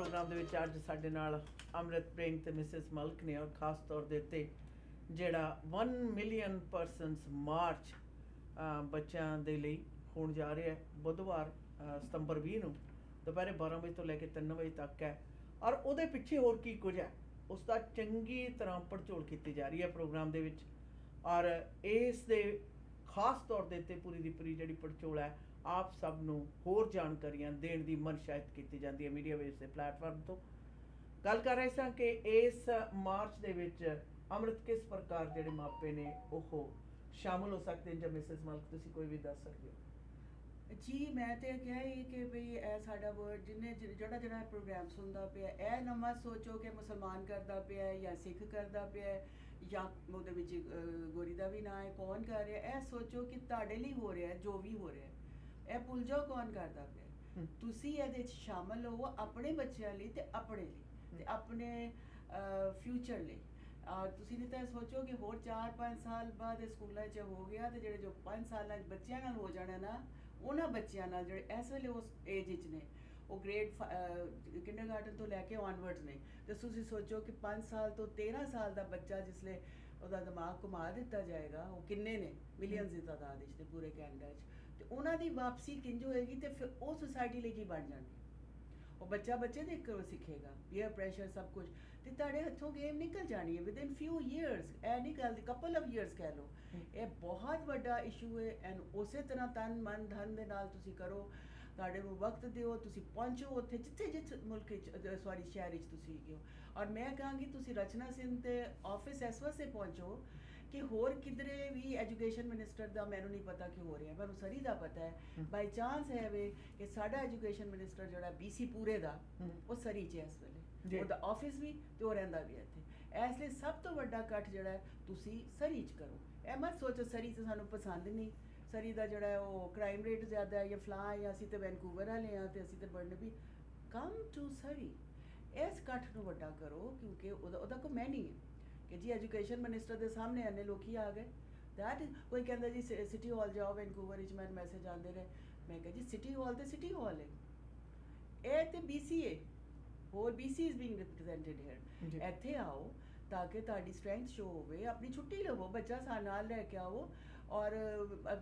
Programme ਦੇ ਵਿੱਚ ਅੱਜ ਸਾਡੇ ਨਾਲ ਅੰਮ੍ਰਿਤ ਪ੍ਰੀੰਗ ਤੇ ਮਿਸਿਸ ਮਲਕ ਨੇ, ਔਰ ਖਾਸ ਤੌਰ ਦੇ ਉੱਤੇ ਜਿਹੜਾ 1 ਮਿਲੀਅਨ ਪਰਸਨਸ ਮਾਰਚ ਬੱਚਿਆਂ ਦੇ ਲਈ ਹੋਣ ਜਾ ਰਿਹਾ ਹੈ ਬੁੱਧਵਾਰ ਸਤੰਬਰ 20 ਨੂੰ ਦੁਪਹਿਰੇ 12 ਵਜੇ ਤੋਂ ਲੈ ਕੇ 3 ਵਜੇ ਤੱਕ ਹੈ। ਔਰ ਉਹਦੇ ਪਿੱਛੇ ਹੋਰ ਕੀ ਕੁਝ ਹੈ ਉਸ ਦਾ ਚੰਗੀ ਤਰ੍ਹਾਂ ਪੜਚੋਲ ਕੀਤੀ ਜਾ ਰਹੀ ਹੈ ਪ੍ਰੋਗਰਾਮ ਦੇ ਵਿੱਚ। ਔਰ ਇਸ ਦੇ ਖਾਸ ਤੌਰ ਦੇ ਉੱਤੇ ਪੂਰੀ ਦੀ ਪੂਰੀ ਜਿਹੜੀ ਪੜਚੋਲ ਹੈ ਆਪ ਸਭ ਨੂੰ ਹੋਰ ਜਾਣਕਾਰੀਆਂ ਦੇਣ ਦੀ ਮਨਸ਼ਾਇਤ ਕੀਤੀ ਜਾਂਦੀ ਹੈ ਮੀਡੀਆ ਵੇਸ ਦੇ ਪਲੇਟਫਾਰਮ ਤੋਂ। ਗੱਲ ਕਰ ਰਹੇ ਸਾਂ ਕਿ ਇਸ ਮਾਰਚ ਦੇ ਵਿੱਚ ਅੰਮ੍ਰਿਤ ਕਿਸ ਪ੍ਰਕਾਰ ਜਿਹੜੇ ਮਾਪੇ ਨੇ ਉਹ ਸ਼ਾਮਲ ਹੋ ਸਕਦੇ ਜਾਂ ਮਿਸਿਸ ਮਲਕ ਤੁਸੀਂ ਕੋਈ ਵੀ ਦੱਸ ਸਕਦੇ ਹੋ? जी मैं तो क्या है कि भाई ए साडा वर्ड जिन्हें जड़ा जड़ा प्रोग्राम सुनता पे ए ना मत सोचो कि मुसलमान करता पे या सिख करता पे या ਉਹਦੇ ਵਿੱਚ ਗੋਰੀ ਦਾ ਵੀ ਨਾ ਹੈ ਕੌਣ ਕਰ ਰਿਹਾ। ਇਹ ਸੋਚੋ ਕਿ ਤੁਹਾਡੇ ਲਈ ਹੋ ਰਿਹਾ ਜੋ ਵੀ ਹੋ ਰਿਹਾ ਇਹ ਭੁੱਲ ਜਾਓ ਕੌਣ ਕਰਦਾ ਪਿਆ। ਤੁਸੀਂ ਇਹਦੇ ਵਿੱਚ ਸ਼ਾਮਲ ਹੋ ਆਪਣੇ ਬੱਚਿਆਂ ਲਈ ਤੇ ਆਪਣੇ ਲਈ ਤੇ ਆਪਣੇ ਫਿਊਚਰ ਲਈ। ਤੁਸੀਂ ਨਹੀਂ ਤਾਂ ਸੋਚੋ ਕਿ ਹੋਰ 4-5 ਸਾਲ ਬਾਅਦ ਇਹ ਸਕੂਲਾਂ 'ਚ ਹੋ ਗਿਆ ਤੇ ਜਿਹੜੇ ਜੋ 5 ਸਾਲਾਂ 'ਚ ਬੱਚਿਆਂ ਨਾਲ ਹੋ ਜਾਣਾ ਨਾ ਉਹਨਾਂ ਬੱਚਿਆਂ ਨਾਲ ਜਿਹੜੇ ਇਸ ਵੇਲੇ ਉਸ ਏਜ ਵਿੱਚ ਨੇ ਉਹ ਗ੍ਰੇਡ ਕਿੰਡਰਗਾਰਟਨ ਤੋਂ ਲੈ ਕੇ ਔਨਵਰਡਸ ਨੇ ਤੇ ਤੁਸੀਂ ਸੋਚੋ ਕਿ 5 ਸਾਲ ਤੋਂ 13 ਸਾਲ ਦਾ ਬੱਚਾ ਜਿਸਲੇ ਉਹਦਾ ਦਿਮਾਗ ਘੁਮਾ ਦਿੱਤਾ ਜਾਏਗਾ ਉਹ ਕਿੰਨੇ ਨੇ ਮਿਲੀਅਨਸ ਦੀ ਤਾਦਾਦ ਵਿੱਚ ਤੇ ਪੂਰੇ ਕੈਨੇਡਾ 'ਚ ਤੇ ਉਹਨਾਂ ਦੀ ਵਾਪਸੀ ਕਿੰਝ ਹੋਏਗੀ ਤੇ ਫਿਰ ਉਹ ਸੁਸਾਇਟੀ ਲਈ ਕੀ ਬਣ ਜਾਣੀ। ਉਹ ਬੱਚਾ ਬੱਚੇ ਦੇ ਸਿੱਖੇਗਾ ਪੀਅਰ ਪ੍ਰੈਸ਼ਰ ਸਭ ਕੁਝ ਤੇ ਤੁਹਾਡੇ ਹੱਥੋਂ ਗੇਮ ਨਿਕਲ ਜਾਣੀ ਹੈ ਵਿਦਿਨ ਫਿਊ ਈਅਰਸ। ਇਹ ਨਹੀਂ ਗੱਲ ਕਪਲ ਆਫ ਈਅਰਸ ਕਹਿ ਲਓ। ਇਹ ਬਹੁਤ ਵੱਡਾ ਇਸ਼ੂ ਹੈ ਐਂਡ ਉਸੇ ਤਰ੍ਹਾਂ ਤਨ ਮਨ ਧਨ ਦੇ ਨਾਲ ਤੁਸੀਂ ਕਰੋ ਤੁਹਾਡੇ ਨੂੰ ਵਕਤ ਦਿਓ ਤੁਸੀਂ ਪਹੁੰਚੋ ਉੱਥੇ ਜਿੱਥੇ ਮੁਲਕ ਵਿੱਚ ਸੌਰੀ ਸ਼ਹਿਰ ਵਿੱਚ ਤੁਸੀਂ ਗਏ ਹੋ। ਔਰ ਮੈਂ ਕਹਾਂਗੀ ਤੁਸੀਂ ਰਚਨਾ ਸਿੰਘ ਦੇ ਆਫਿਸ ਇਸ ਵਾਸਤੇ ਪਹੁੰਚੋ ਕਿ ਹੋਰ ਕਿਧਰੇ ਵੀ ਐਜੂਕੇਸ਼ਨ ਮਿਨਿਸਟਰ ਦਾ ਮੈਨੂੰ ਨਹੀਂ ਪਤਾ ਕਿ ਹੋ ਰਿਹਾ ਮੈਨੂੰ ਸਰੀ ਦਾ ਪਤਾ ਹੈ ਬਾਈ ਚਾਂਸ ਹੈ ਵੇ ਕਿ ਸਾਡਾ ਐਜੂਕੇਸ਼ਨ ਮਿਨਿਸਟਰ ਜਿਹੜਾ BC ਪੂਰੇ ਦਾ ਉਹ ਸਰੀ 'ਚ ਇਸ ਵੇਲੇ ਉਹਦਾ ਆਫਿਸ ਵੀ ਤੇ ਉਹ ਰਹਿੰਦਾ ਵੀ ਇੱਥੇ। ਇਸ ਲਈ ਸਭ ਤੋਂ ਵੱਡਾ ਕੱਟ ਜਿਹੜਾ ਤੁਸੀਂ ਸਰੀ 'ਚ ਕਰੋ। ਇਹ ਮਤ ਸੋਚੋ ਸਰੀ 'ਚ ਸਾਨੂੰ ਪਸੰਦ ਨਹੀਂ ਸਰੀ ਦਾ ਜਿਹੜਾ ਉਹ ਕ੍ਰਾਈਮ ਰੇਟ ਜ਼ਿਆਦਾ ਹੈ ਜਾਂ ਫਲਾਂ ਜਾਂ ਅਸੀਂ ਤਾਂ ਵੈਨਕੂਵਰ ਵਾਲੇ ਹਾਂ ਤੇ ਅਸੀਂ ਤਾਂ ਬਰਨਬੀ ਕਮ ਟੂ ਸਰੀ। ਇਸ ਕੱਟ ਨੂੰ ਵੱਡਾ ਕਰੋ ਕਿਉਂਕਿ ਉਹਦਾ ਕੋਈ ਮੈਨੀ ਹੈ ਕਿ ਜੀ ਐਜੂਕੇਸ਼ਨ ਮਿਨਿਸਟਰ ਦੇ ਸਾਹਮਣੇ ਇੰਨੇ ਲੋਕੀ ਆ ਗਏ ਦੈਟ ਕੋਈ ਕਹਿੰਦਾ ਜੀ ਸਿਟੀ ਹਾਲ ਜਾਓ ਵੈਨਕੂਵਰ ਵਿੱਚ ਮੈਨੂੰ ਮੈਸੇਜ ਆਉਂਦੇ ਰਹੇ। ਮੈਂ ਕਿਹਾ ਜੀ ਸਿਟੀ ਹਾਲ ਤੇ ਸਿਟੀ ਹਾਲ ਹੈ ਇਹ ਤੇ BC ਹੈ ਹੋਰ BC is being represented here. ਇੱਥੇ ਆਓ ਤਾਂ ਕਿ ਤੁਹਾਡੀ ਸਟਰੈਂਥ ਸ਼ੋ ਹੋਵੇ ਆਪਣੀ ਛੁੱਟੀ ਲਵੋ ਬੱਚਾ ਸਾਡੇ ਨਾਲ ਲੈ ਕੇ ਆਓ ਔਰ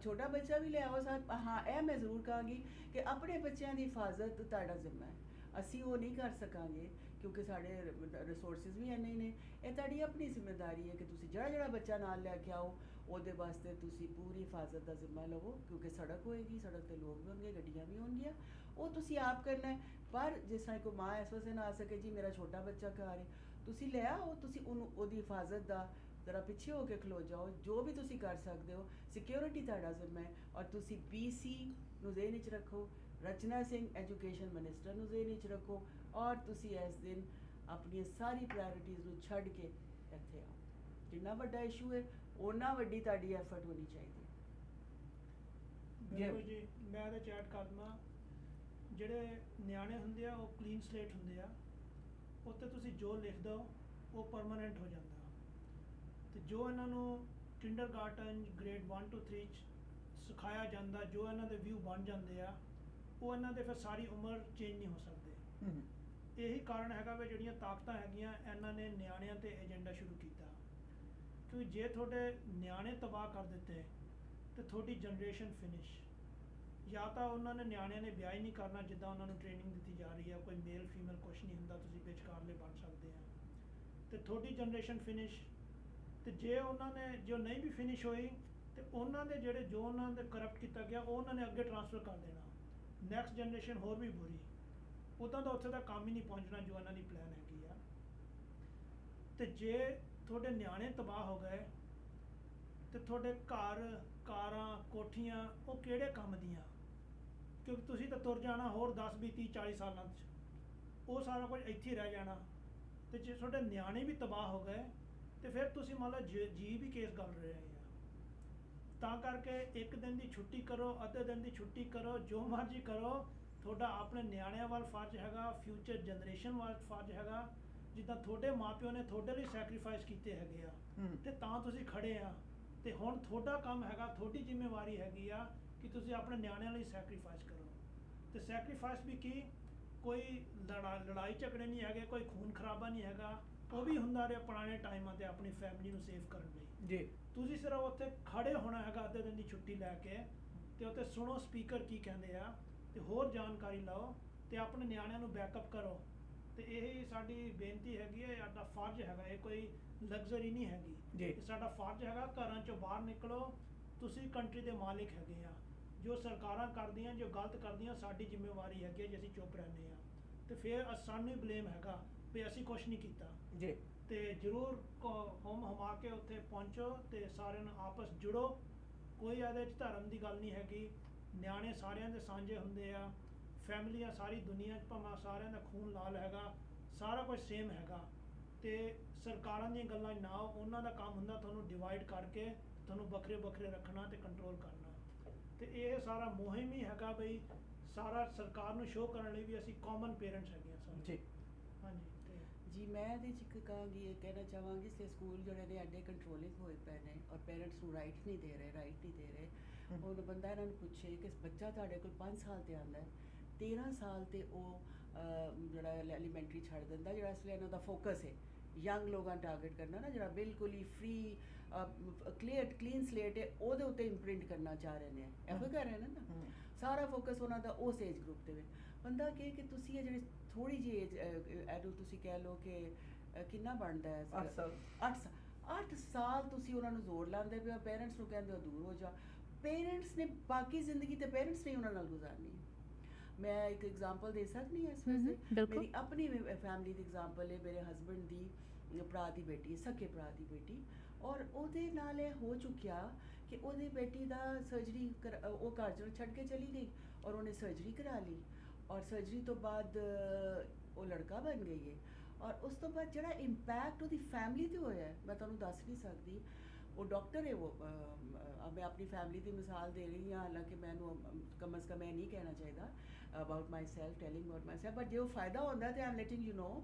ਛੋਟਾ ਬੱਚਾ ਵੀ ਲੈ ਆਓ ਸਾਥ। ਹਾਂ ਇਹ ਮੈਂ ਜ਼ਰੂਰ ਕਹਾਂਗੀ ਕਿ ਆਪਣੇ ਬੱਚਿਆਂ ਦੀ ਹਿਫਾਜ਼ਤ ਤੁਹਾਡਾ ਜ਼ਿੰਮਾ ਹੈ। ਅਸੀਂ ਉਹ ਨਹੀਂ ਕਰ ਸਕਾਂਗੇ ਕਿਉਂਕਿ ਸਾਡੇ ਰਿਸੋਰਸਿਸ ਵੀ ਇੰਨੇ ਹੀ ਨੇ। ਇਹ ਤੁਹਾਡੀ ਆਪਣੀ ਜ਼ਿੰਮੇਵਾਰੀ ਹੈ ਕਿ ਤੁਸੀਂ ਜਿਹੜਾ ਬੱਚਾ ਨਾਲ ਲੈ ਕੇ ਆਓ ਉਹਦੇ ਵਾਸਤੇ ਤੁਸੀਂ ਪੂਰੀ ਹਿਫਾਜ਼ਤ ਦਾ ਜ਼ਿੰਮਾ ਲਵੋ ਕਿਉਂਕਿ ਸੜਕ ਹੋਏਗੀ ਸੜਕ 'ਤੇ ਲੋਕ ਵੀ ਹੋਣਗੇ ਗੱਡੀਆਂ ਵੀ ਹੋਣਗੀਆਂ ਉਹ ਤੁਸੀਂ ਆਪ ਕਰਨਾ ਹੈ। ਪਰ ਜਿਸ ਤਰ੍ਹਾਂ ਕੋਈ ਮਾਂ ਇਸ ਵਾਸਤੇ ਨਾ ਆ ਸਕੇ ਜੀ ਮੇਰਾ ਛੋਟਾ ਬੱਚਾ ਘਰ ਹੈ ਤੁਸੀਂ ਲੈ ਆਓ ਤੁਸੀਂ ਉਹਨੂੰ ਉਹਦੀ ਹਿਫਾਜ਼ਤ ਦਾ ਜ਼ਰਾ ਪਿੱਛੇ ਹੋ ਕੇ ਖਲੋ ਜਾਓ ਜੋ ਵੀ ਤੁਸੀਂ ਕਰ ਸਕਦੇ ਹੋ। ਸਿਕਿਉਰਿਟੀ ਤੁਹਾਡਾ ਜ਼ਿੰਮਾ ਹੈ ਔਰ ਤੁਸੀਂ BC ਨੂੰ ਜ਼ੇਨ ਵਿੱਚ ਰੱਖੋ ਰਚਨਾ ਸਿੰਘ ਐਜੂਕੇਸ਼ਨ ਮਿਨਿਸਟਰ ਨੂੰ ਜ਼ੇਨ ਵਿੱਚ ਰੱਖੋ ਔਰ ਤੁਸੀਂ ਇਸ ਦਿਨ ਆਪਣੀਆਂ ਸਾਰੀ ਪ੍ਰਾਇੋਰਟੀਜ਼ ਨੂੰ ਛੱਡ ਕੇ ਇੱਥੇ ਆਓ। ਜਿੰਨਾ ਵੱਡਾ ਇਸ਼ੂ ਹੈ ਓਨਾ ਵੱਡੀ ਤੁਹਾਡੀ ਐਫਰਟ ਹੋਣੀ ਚਾਹੀਦੀ ਹੈ। ਜੀ ਮੈਂ ਤਾਂ ਚੈਟ ਕਰ ਦਵਾਂ ਜਿਹੜੇ ਨਿਆਣੇ ਹੁੰਦੇ ਆ ਉਹ ਕਲੀਨ ਸਲੇਟ ਹੁੰਦੇ ਆ ਉੱਤੇ ਤੁਸੀਂ ਜੋ ਲਿਖ ਦਿਓ ਉਹ ਪਰਮਾਨੈਂਟ ਹੋ ਜਾਂਦਾ ਤੇ ਜੋ ਇਹਨਾਂ ਨੂੰ ਕਿੰਡਰਗਾਰਟਨ ਗ੍ਰੇਡ 1 to 3 'ਚ ਸਿਖਾਇਆ ਜਾਂਦਾ ਜੋ ਇਹਨਾਂ ਦੇ ਵਿਊ ਬਣ ਜਾਂਦੇ ਆ ਉਹ ਇਹਨਾਂ ਦੇ ਫਿਰ ਸਾਰੀ ਉਮਰ ਚੇਂਜ ਨਹੀਂ ਹੋ ਸਕਦੇ। ਇਹੀ ਕਾਰਨ ਹੈਗਾ ਵੀ ਜਿਹੜੀਆਂ ਤਾਕਤਾਂ ਹੈਗੀਆਂ ਇਹਨਾਂ ਨੇ ਨਿਆਣਿਆਂ 'ਤੇ ਏਜੰਡਾ ਸ਼ੁਰੂ ਕੀਤਾ ਕਿਉਂਕਿ ਜੇ ਤੁਹਾਡੇ ਨਿਆਣੇ ਤਬਾਹ ਕਰ ਦਿੱਤੇ ਤੇ ਤੁਹਾਡੀ ਜਨਰੇਸ਼ਨ ਫਿਨਿਸ਼। ਜਾਂ ਤਾਂ ਉਹਨਾਂ ਨੇ ਨਿਆਣਿਆਂ ਨੇ ਵਿਆਹ ਹੀ ਨਹੀਂ ਕਰਨਾ ਜਿੱਦਾਂ ਉਹਨਾਂ ਨੂੰ ਟ੍ਰੇਨਿੰਗ ਦਿੱਤੀ ਜਾ ਰਹੀ ਹੈ ਕੋਈ ਮੇਲ ਫੀਮੇਲ ਕੁਛ ਨਹੀਂ ਹੁੰਦਾ ਤੁਸੀਂ ਵਿਚਕਾਰਲੇ ਬਣ ਸਕਦੇ ਆ ਤੇ ਤੁਹਾਡੀ ਜਨਰੇਸ਼ਨ ਫਿਨਿਸ਼। ਤੇ ਜੇ ਉਹਨਾਂ ਨੇ ਜੋ ਨਹੀਂ ਵੀ ਫਿਨਿਸ਼ ਹੋਈ ਤੇ ਉਹਨਾਂ ਦੇ ਜਿਹੜੇ ਜੋ ਉਹਨਾਂ ਦੇ ਕਰਪਟ ਕੀਤਾ ਗਿਆ ਉਹ ਉਹਨਾਂ ਨੇ ਅੱਗੇ ਟ੍ਰਾਂਸਫਰ ਕਰ ਦੇਣਾ ਨੈਕਸਟ ਜਨਰੇਸ਼ਨ ਹੋਰ ਵੀ ਬੁਰੀ ਉੱਦਾਂ ਦਾ ਉੱਥੇ ਦਾ ਕੰਮ ਹੀ ਨਹੀਂ ਪਹੁੰਚਣਾ ਜੋ ਇਹਨਾਂ ਦੀ ਪਲਾਨ ਹੈਗੀ ਆ। ਤੇ ਜੇ ਤੁਹਾਡੇ ਨਿਆਣੇ ਤਬਾਹ ਹੋ ਗਏ ਤੇ ਤੁਹਾਡੇ ਘਰ ਕਾਰਾਂ ਕੋਠੀਆਂ ਉਹ ਕਿਹੜੇ ਕੰਮ ਦੀਆਂ ਕਿਉਂਕਿ ਤੁਸੀਂ ਤਾਂ ਤੁਰ ਜਾਣਾ ਹੋਰ 10 20 30 40 ਸਾਲਾਂ 'ਚ ਉਹ ਸਾਰਾ ਕੁਝ ਇੱਥੇ ਹੀ ਰਹਿ ਜਾਣਾ। ਤੇ ਜੇ ਤੁਹਾਡੇ ਨਿਆਣੇ ਵੀ ਤਬਾਹ ਹੋ ਗਏ ਤੇ ਫਿਰ ਤੁਸੀਂ ਮੰਨ ਲਓ ਜੀ ਵੀ ਕੇਸ ਕਰ ਰਹੇ ਆ। ਤਾਂ ਕਰਕੇ ਇੱਕ ਦਿਨ ਦੀ ਛੁੱਟੀ ਕਰੋ ਅੱਧੇ ਦਿਨ ਦੀ ਛੁੱਟੀ ਕਰੋ ਜੋ ਮਰਜ਼ੀ ਕਰੋ ਤੁਹਾਡਾ ਆਪਣੇ ਨਿਆਣਿਆਂ ਵੱਲ ਫਰਜ਼ ਹੈਗਾ ਫਿਊਚਰ ਜਨਰੇਸ਼ਨ ਵੱਲ ਫਰਜ਼ ਹੈਗਾ। ਜਿੱਦਾਂ ਤੁਹਾਡੇ ਮਾਪਿਓ ਨੇ ਤੁਹਾਡੇ ਲਈ ਸੈਕਰੀਫਾਈਸ ਕੀਤੇ ਹੈਗੇ ਆ ਤੇ ਤਾਂ ਤੁਸੀਂ ਖੜੇ ਆ ਤੇ ਹੁਣ ਤੁਹਾਡਾ ਕੰਮ ਹੈਗਾ ਤੁਹਾਡੀ ਜ਼ਿੰਮੇਵਾਰੀ ਹੈਗੀ ਆ ਕਿ ਤੁਸੀਂ ਆਪਣੇ ਨਿਆਣਿਆਂ ਲਈ ਸੈਕਰੀਫਾਈਸ ਕਰੋ। ਤੇ ਸੈਕਰੀਫਾਈਸ ਵੀ ਕੀ ਕੋਈ ਲੜਾਈ ਝਗੜੇ ਨਹੀਂ ਹੈਗੇ, ਕੋਈ ਖੂਨ ਖਰਾਬਾ ਨਹੀਂ ਹੈਗਾ। ਉਹ ਵੀ ਹੁੰਦਾ ਰਿਹਾ ਪੁਰਾਣੇ ਟਾਈਮਾਂ 'ਤੇ ਆਪਣੀ ਫੈਮਿਲੀ ਨੂੰ ਸੇਵ ਕਰਨ ਲਈ। ਜੀ ਤੁਸੀਂ ਸਿਰਫ ਉੱਥੇ ਖੜੇ ਹੋਣਾ ਹੈਗਾ ਅੱਧੇ ਦਿਨ ਦੀ ਛੁੱਟੀ ਲੈ ਕੇ, ਤੇ ਉੱਥੇ ਸੁਣੋ ਸਪੀਕਰ ਕੀ ਕਹਿੰਦੇ ਆ, ਤੇ ਹੋਰ ਜਾਣਕਾਰੀ ਲਓ, ਤੇ ਆਪਣੇ ਨਿਆਣਿਆਂ ਨੂੰ ਬੈਕਅਪ ਕਰੋ। ਤੇ ਇਹ ਸਾਡੀ ਬੇਨਤੀ ਹੈਗੀ ਹੈ, ਸਾਡਾ ਫਰਜ਼ ਹੈਗਾ, ਇਹ ਕੋਈ ਲਗਜ਼ਰੀ ਨਹੀਂ ਹੈਗੀ। ਜੀ। ਇਹ ਸਾਡਾ ਫਰਜ਼ ਹੈਗਾ। ਘਰਾਂ 'ਚੋਂ ਬਾਹਰ ਨਿਕਲੋ, ਤੁਸੀਂ ਕੰਟਰੀ ਦੇ ਮਾਲਿਕ ਹੈਗੇ ਆ। ਜੋ ਸਰਕਾਰਾਂ ਕਰਦੀਆਂ, ਜੋ ਗਲਤ ਕਰਦੀਆਂ, ਸਾਡੀ ਜ਼ਿੰਮੇਵਾਰੀ ਹੈਗੀ ਹੈ ਜੇ ਅਸੀਂ ਚੁੱਪ ਰਹਿੰਦੇ ਹਾਂ, ਤੇ ਫਿਰ ਸਾਨੂੰ ਹੀ ਬਲੇਮ ਹੈਗਾ ਵੀ ਅਸੀਂ ਕੁਛ ਨਹੀਂ ਕੀਤਾ। ਜੀ। ਤੇ ਜ਼ਰੂਰ ਹੁਮ ਹਮਾ ਕੇ ਉੱਥੇ ਪਹੁੰਚੋ ਤੇ ਸਾਰਿਆਂ ਨੂੰ ਆਪਸ ਜੁੜੋ। ਕੋਈ ਇਹਦੇ 'ਚ ਧਰਮ ਦੀ ਗੱਲ ਨਹੀਂ ਹੈਗੀ। ਨਿਆਣੇ ਸਾਰਿਆਂ ਦੇ ਸਾਂਝੇ ਹੁੰਦੇ ਆ, ਫੈਮਲੀਆਂ ਸਾਰੀ ਦੁਨੀਆ 'ਚ ਭਾਵੇਂ ਸਾਰਿਆਂ ਦਾ ਖੂਨ ਲਾਲ ਹੈਗਾ, ਸਾਰਾ ਕੁਝ ਸੇਮ ਹੈਗਾ। ਤੇ ਸਰਕਾਰਾਂ ਦੀਆਂ ਗੱਲਾਂ 'ਚ ਨਾ ਆਓ। ਉਹਨਾਂ ਦਾ ਕੰਮ ਹੁੰਦਾ ਤੁਹਾਨੂੰ ਡਿਵਾਈਡ ਕਰਕੇ ਤੁਹਾਨੂੰ ਵੱਖਰੇ ਵੱਖਰੇ ਰੱਖਣਾ ਤੇ ਕੰਟਰੋਲ ਕਰਨਾ। ਤੇ ਇਹ ਸਾਰਾ ਮੁਹਿੰਮ ਹੀ ਹੈਗਾ ਬਈ ਸਾਰਾ ਸਰਕਾਰ ਨੂੰ ਸ਼ੋਅ ਕਰਨ ਲਈ ਵੀ ਅਸੀਂ ਕਾਮਨ ਪੇਰੈਂਟਸ ਹੈਗੇ ਆ ਸਾਰੇ। ਜੀ। ਹਾਂਜੀ। ਤੇ ਜੀ ਮੈਂ ਇਹਦੇ 'ਚ ਇੱਕ ਕਹਾਂਗੀ, ਇਹ ਕਹਿਣਾ ਚਾਹਾਂਗੀ ਕਿ ਸਕੂਲ ਜਿਹੜੇ ਨੇ ਐਡੇ ਕੰਟਰੋਲਿੰਗ ਹੋਏ ਪਏ ਨੇ ਔਰ ਪੇਰੈਂਟਸ ਨੂੰ ਰਾਈਟ ਨਹੀਂ ਦੇ ਰਹੇ। ਉਹ ਬੰਦਾ ਇਹਨਾਂ ਨੂੰ ਪੁੱਛੇ ਕਿ ਬੱਚਾ ਤੁਹਾਡੇ ਕੋਲ 5 ਸਾਲ ਤੇ ਆਉਂਦਾ ਹੈ, 13 ਸਾਲ ਤੇ ਉਹ ਜਿਹੜਾ ਐਲੀਮੈਂਟਰੀ ਛੱਡ ਦਿੰਦਾ, ਜਿਹੜਾ ਇਸ ਲਈ ਇਹਨਾਂ ਦਾ ਫੋਕਸ ਹੈ ਯੰਗ ਲੋਕਾਂ ਨੂੰ ਟਾਰਗੇਟ ਕਰਨਾ ਨਾ, ਜਿਹੜਾ ਬਿਲਕੁਲ ਹੀ ਫ੍ਰੀ ਕਲੀਨ ਸਲੇਟ ਹੈ, ਉਹਦੇ ਉੱਤੇ ਇੰਪ੍ਰਿੰਟ ਕਰਨਾ ਚਾਹ ਰਹੇ ਨੇ। ਇਹੋ ਕਰ ਰਹੇ ਨੇ ਨਾ, ਸਾਰਾ ਫੋਕਸ ਉਹਨਾਂ ਦਾ ਉਸ ਏਜ ਗਰੁੱਪ ਦੇ ਵਿੱਚ। ਬੰਦਾ ਕਹੇ ਕਿ ਤੁਸੀਂ ਇਹ ਜਿਹੜੀ ਥੋੜੀ ਜਿਹੀ ਏਜ, ਇਹਨੂੰ ਤੁਸੀਂ ਕਹਿ ਲਓ ਕਿ ਕਿੰਨਾ ਬਣਦਾ ਹੈ 8 ਸਾਲ ਤੁਸੀਂ ਉਹਨਾਂ ਨੂੰ ਜ਼ੋਰ ਲਾਉਂਦੇ ਪਏ ਹੋ, ਪੇਰੈਂਟਸ ਨੂੰ ਕਹਿੰਦੇ ਹੋ ਦੂਰ ਹੋ ਜਾ। ਪੇਰੈਂਟਸ ਨੇ ਬਾਕੀ ਜ਼ਿੰਦਗੀ ਤੇ ਪੇਰੈਂਟਸ ਨੇ ਉਹਨਾਂ ਨਾਲ ਗੁਜ਼ਾਰਨੀ ਹੈ। ਮੈਂ ਇੱਕ ਐਗਜ਼ਾਮਪਲ ਦੇ ਸਕਦੀ ਹਾਂ ਇਸ ਵਿੱਚ। ਮੇਰੀ ਆਪਣੀ ਫੈਮਿਲੀ ਦੀ ਐਗਜ਼ਾਮਪਲ ਹੈ। ਮੇਰੇ ਹਸਬੈਂਡ ਦੀ ਭਰਾ ਦੀ ਬੇਟੀ, ਸਕੇ ਭਰਾ ਦੀ ਬੇਟੀ, ਔਰ ਉਹਦੇ ਨਾਲ ਇਹ ਹੋ ਚੁੱਕਿਆ ਕਿ ਉਹਦੀ ਬੇਟੀ ਦਾ ਸਰਜਰੀ ਉਹ ਘਰ ਚੋਂ ਛੱਡ ਕੇ ਚਲੀ ਗਈ ਔਰ ਉਹਨੇ ਸਰਜਰੀ ਕਰਾ ਲਈ, ਔਰ ਸਰਜਰੀ ਤੋਂ ਬਾਅਦ ਉਹ ਲੜਕਾ ਬਣ ਗਈ ਹੈ। ਔਰ ਉਸ ਤੋਂ ਬਾਅਦ ਜਿਹੜਾ ਇੰਪੈਕਟ ਉਹਦੀ ਫੈਮਿਲੀ 'ਤੇ ਹੋਇਆ ਹੈ, ਮੈਂ ਤੁਹਾਨੂੰ ਦੱਸ ਨਹੀਂ ਸਕਦੀ। ਉਹ ਡਾਕਟਰ ਹੈ, ਉਹ ਮੈਂ ਆਪਣੀ ਫੈਮਿਲੀ ਦੀ ਮਿਸਾਲ ਦੇ ਰਹੀ ਹਾਂ, ਹਾਲਾਂਕਿ ਮੈਨੂੰ ਕਮ ਅਜ਼ ਕਮ ਇਹ ਨਹੀਂ ਕਹਿਣਾ ਚਾਹੀਦਾ about myself, telling about myself, but ਜੇ ਉਹ ਫਾਇਦਾ ਹੁੰਦਾ ਤੇ I am letting you know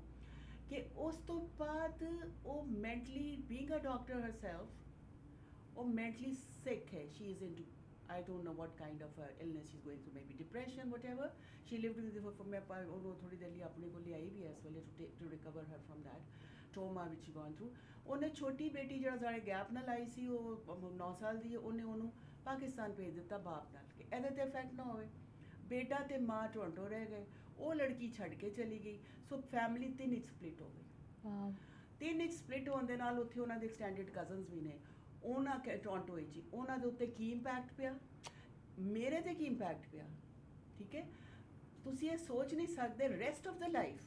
ਕਿ ਉਸ ਤੋਂ ਬਾਅਦ ਉਹ mentally being a doctor herself, ਉਹ ਮੈਂਟਲੀ ਸਿਕ ਹੈ। She is into, I don't know what kind of illness she's going through, maybe depression, whatever. She lived with it for ਮੈਂ ਉਹਨੂੰ ਥੋੜੀ ਦੇਰ ਲਈ ਆਪਣੇ ਕੋਲ ਆਈ ਵੀ ਇਸ ਵੇਲੇ to recover her from that trauma which she gone through. ਉਹਨੇ ਛੋਟੀ ਬੇਟੀ ਜਿਹੜਾ ਸਾਡੇ ਗੈਪ ਨਾਲ ਆਈ ਸੀ, ਉਹ 9 ਸਾਲ ਦੀ ਹੈ, ਉਹਨੇ ਉਹਨੂੰ ਪਾਕਿਸਤਾਨ ਭੇਜ ਦਿੱਤਾ ਬਾਪ ਨਾਲ ਕਿ ਇਹਦੇ ਤੇ ਇਫੈਕਟ ਨਾ ਹੋਵੇ। ਬੇਟਾ ਤੇ ਮਾਂ ਟੋਰਾਂਟੋ ਰਹਿ ਗਏ, ਉਹ ਲੜਕੀ ਛੱਡ ਕੇ ਚਲੀ ਗਈ। ਸੋ ਫੈਮਿਲੀ 3 ਸਪਲਿਟ ਹੋ ਗਈ। 3 ਸਪਲਿਟ ਹੋਣ ਦੇ ਨਾਲ ਉੱਥੇ ਉਹਨਾਂ ਦੇ ਐਕਸਟੈਂਡਡ ਕਜ਼ਨਸ ਵੀ ਨੇ। ਉਹਨਾਂ ਟੋਰਾਂਟੋ ਵਿੱਚ ਹੀ ਉਹਨਾਂ ਦੇ ਉੱਤੇ ਕੀ ਇੰਪੈਕਟ ਪਿਆ, ਮੇਰੇ ਤੇ ਕੀ ਇੰਪੈਕਟ ਪਿਆ, ਠੀਕ ਹੈ। ਤੁਸੀਂ ਇਹ ਸੋਚ ਨਹੀਂ ਸਕਦੇ ਰੈਸਟ ਆਫ ਦਾ ਲਾਈਫ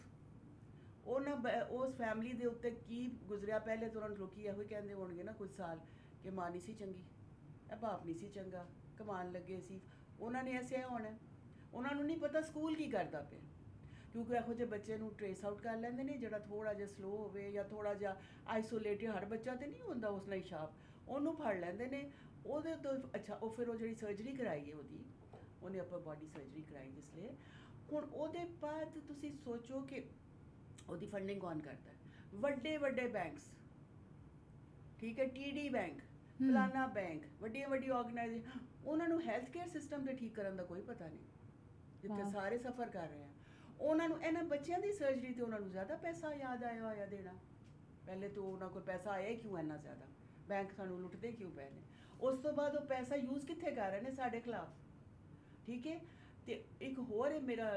ਉਸ ਫੈਮਿਲੀ ਦੇ ਉੱਤੇ ਕੀ ਗੁਜ਼ਰਿਆ। ਪਹਿਲੇ ਤਾਂ ਉਹਨਾਂ ਨੂੰ ਲੋਕੀ ਇਹੋ ਹੀ ਕਹਿੰਦੇ ਹੋਣਗੇ ਨਾ ਕੁਝ ਸਾਲ ਕਿ ਮਾਂ ਨਹੀਂ ਸੀ ਚੰਗੀ, ਇਹ ਬਾਪ ਨਹੀਂ ਸੀ ਚੰਗਾ, ਕਮਾਉਣ ਲੱਗੇ ਸੀ। ਉਹਨਾਂ ਨੇ ਐਸੇ ਹੋਣਾ, ਉਹਨਾਂ ਨੂੰ ਨਹੀਂ ਪਤਾ ਸਕੂਲ ਕੀ ਕਰਦਾ ਪਿਆ, ਕਿਉਂਕਿ ਇਹੋ ਜਿਹੇ ਬੱਚੇ ਨੂੰ ਟ੍ਰੇਸ ਆਊਟ ਕਰ ਲੈਂਦੇ ਨੇ ਜਿਹੜਾ ਥੋੜ੍ਹਾ ਜਿਹਾ ਸਲੋ ਹੋਵੇ ਜਾਂ ਥੋੜ੍ਹਾ ਜਿਹਾ ਆਈਸੋਲੇਟਡ। ਹਰ ਬੱਚਾ ਤਾਂ ਨਹੀਂ ਹੁੰਦਾ ਉਸ ਲਈ ਸ਼ਾਰਪ, ਉਹਨੂੰ ਫੜ ਲੈਂਦੇ ਨੇ ਉਹਦੇ ਤੋਂ। ਅੱਛਾ, ਉਹ ਫਿਰ ਉਹ ਜਿਹੜੀ ਸਰਜਰੀ ਕਰਾਈ ਹੈ ਉਹਨੇ ਅਪਰ ਬਾਡੀ ਸਰਜਰੀ ਕਰਾਈ ਜਿਸ ਲਈ। ਹੁਣ ਉਹਦੇ ਬਾਅਦ ਤੁਸੀਂ ਸੋਚੋ ਕਿ ਉਹਦੀ ਫੰਡਿੰਗ ਕੌਣ ਕਰਦਾ ਹੈ? ਵੱਡੇ ਵੱਡੇ ਬੈਂਕਸ, ਠੀਕ ਹੈ, TD ਬੈਂਕ, ਫਲਾਨਾ ਬੈਂਕ, ਵੱਡੀਆਂ ਆਰਗੇਨਾਈਜੇਸ਼ਨ। ਉਹਨਾਂ ਨੂੰ ਹੈਲਥ ਕੇਅਰ ਸਿਸਟਮ ਤੇ ਠੀਕ ਕਰਨ ਦਾ ਕੋਈ ਪਤਾ ਨਹੀਂ, ਜਿੱਥੇ ਸਾਰੇ ਸਫਰ ਕਰ ਰਹੇ ਆ। ਉਹਨਾਂ ਨੂੰ ਇਹਨਾਂ ਬੱਚਿਆਂ ਦੀ ਸਰਜਰੀ ਤੇ ਉਹਨਾਂ ਨੂੰ ਜ਼ਿਆਦਾ ਪੈਸਾ ਯਾਦ ਆਇਆ ਹੋਇਆ ਦੇਣਾ। ਪਹਿਲੇ ਤਾਂ ਉਹਨਾਂ ਕੋਲ ਪੈਸਾ ਆਇਆ ਕਿਉਂ ਇੰਨਾ ਜ਼ਿਆਦਾ, ਬੈਂਕ ਸਾਨੂੰ ਲੁੱਟਦੇ ਕਿਉਂ ਪਏ ਨੇ। ਉਸ ਤੋਂ ਬਾਅਦ ਉਹ ਪੈਸਾ ਯੂਜ਼ ਕਿੱਥੇ ਕਰ ਰਹੇ ਨੇ? ਸਾਡੇ ਖਿਲਾਫ, ਠੀਕ ਹੈ। ਤੇ ਇੱਕ ਹੋਰ ਹੈ ਮੇਰਾ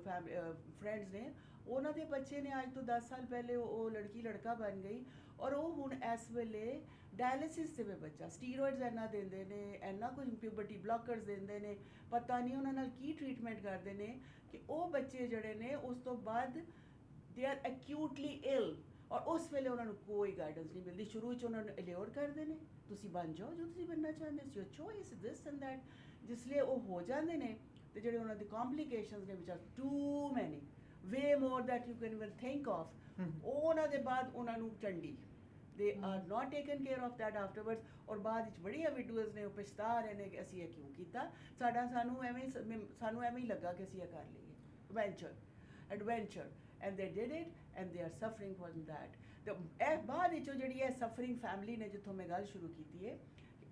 ਫਰੈਂਡਸ ਨੇ, ਉਹਨਾਂ ਦੇ ਬੱਚੇ ਨੇ ਅੱਜ ਤੋਂ 10 ਸਾਲ ਪਹਿਲੇ ਉਹ ਲੜਕੀ ਲੜਕਾ ਬਣ ਗਈ, ਔਰ ਉਹ ਹੁਣ ਇਸ ਵੇਲੇ ਡਾਇਲਿਸਿਸ ਤੇ ਵੀ ਬੱਚਾ, ਸਟੀਰੋਇਡਸ ਇੰਨਾ ਦਿੰਦੇ ਨੇ, ਇੰਨਾ ਕੁਝ ਪਿਊਬਰਟੀ ਬਲੋਕਰਸ ਦਿੰਦੇ ਨੇ, ਪਤਾ ਨਹੀਂ ਉਹਨਾਂ ਨਾਲ ਕੀ ਟ੍ਰੀਟਮੈਂਟ ਕਰਦੇ ਨੇ ਕਿ ਉਹ ਬੱਚੇ ਜਿਹੜੇ ਨੇ ਉਸ ਤੋਂ ਬਾਅਦ ਦੇ ਆਰ ਐਕਿਊਟਲੀ ਇਲ, ਔਰ ਉਸ ਵੇਲੇ ਉਹਨਾਂ ਨੂੰ ਕੋਈ ਗਾਈਡੈਂਸ ਨਹੀਂ ਮਿਲਦੀ। ਸ਼ੁਰੂ 'ਚ ਉਹਨਾਂ ਨੂੰ ਅਲਿਓਰ ਕਰਦੇ ਨੇ, ਤੁਸੀਂ ਬਣ ਜਾਓ ਜੋ ਤੁਸੀਂ ਬਣਨਾ ਚਾਹੁੰਦੇ ਸੀ, ਯੋਰ ਚੋਇਸ ਦਿਸ ਐਂਡ ਦੈਟ। ਜਿਸ ਲਈ ਉਹ ਹੋ ਜਾਂਦੇ ਨੇ ਤੇ ਜਿਹੜੇ ਉਹਨਾਂ ਦੀ ਕੰਪਲਿਕੇਸ਼ਨਸ ਨੇ ਵਿਚ are too many, way more that you can even think of, ਉਹਨਾਂ ਦੇ ਬਾਅਦ ਉਹਨਾਂ ਨੂੰ ਚੰਡੀ, they are not taken care of that afterwards। ਔਰ ਬਾਅਦ ਵਿੱਚ ਬੜੀਆਂ ਵੀਡੀਓਜ਼ ਨੇ ਉਹ ਪਛਤਾ ਰਹੇ ਨੇ ਕਿ ਅਸੀਂ ਇਹ ਕਿਉਂ ਕੀਤਾ, ਸਾਨੂੰ ਐਵੇਂ ਹੀ ਲੱਗਾ ਕਿ ਅਸੀਂ ਇਹ ਕਰ ਲਈਏ, adventure and they did it and they are suffering from that। ਤੇ ਇਹ ਬਾਅਦ ਵਿੱਚੋਂ ਜਿਹੜੀ ਇਹ ਸਫਰਿੰਗ ਫੈਮਿਲੀ ਨੇ, ਜਿੱਥੋਂ ਮੈਂ ਗੱਲ ਸ਼ੁਰੂ ਕੀਤੀ ਹੈ,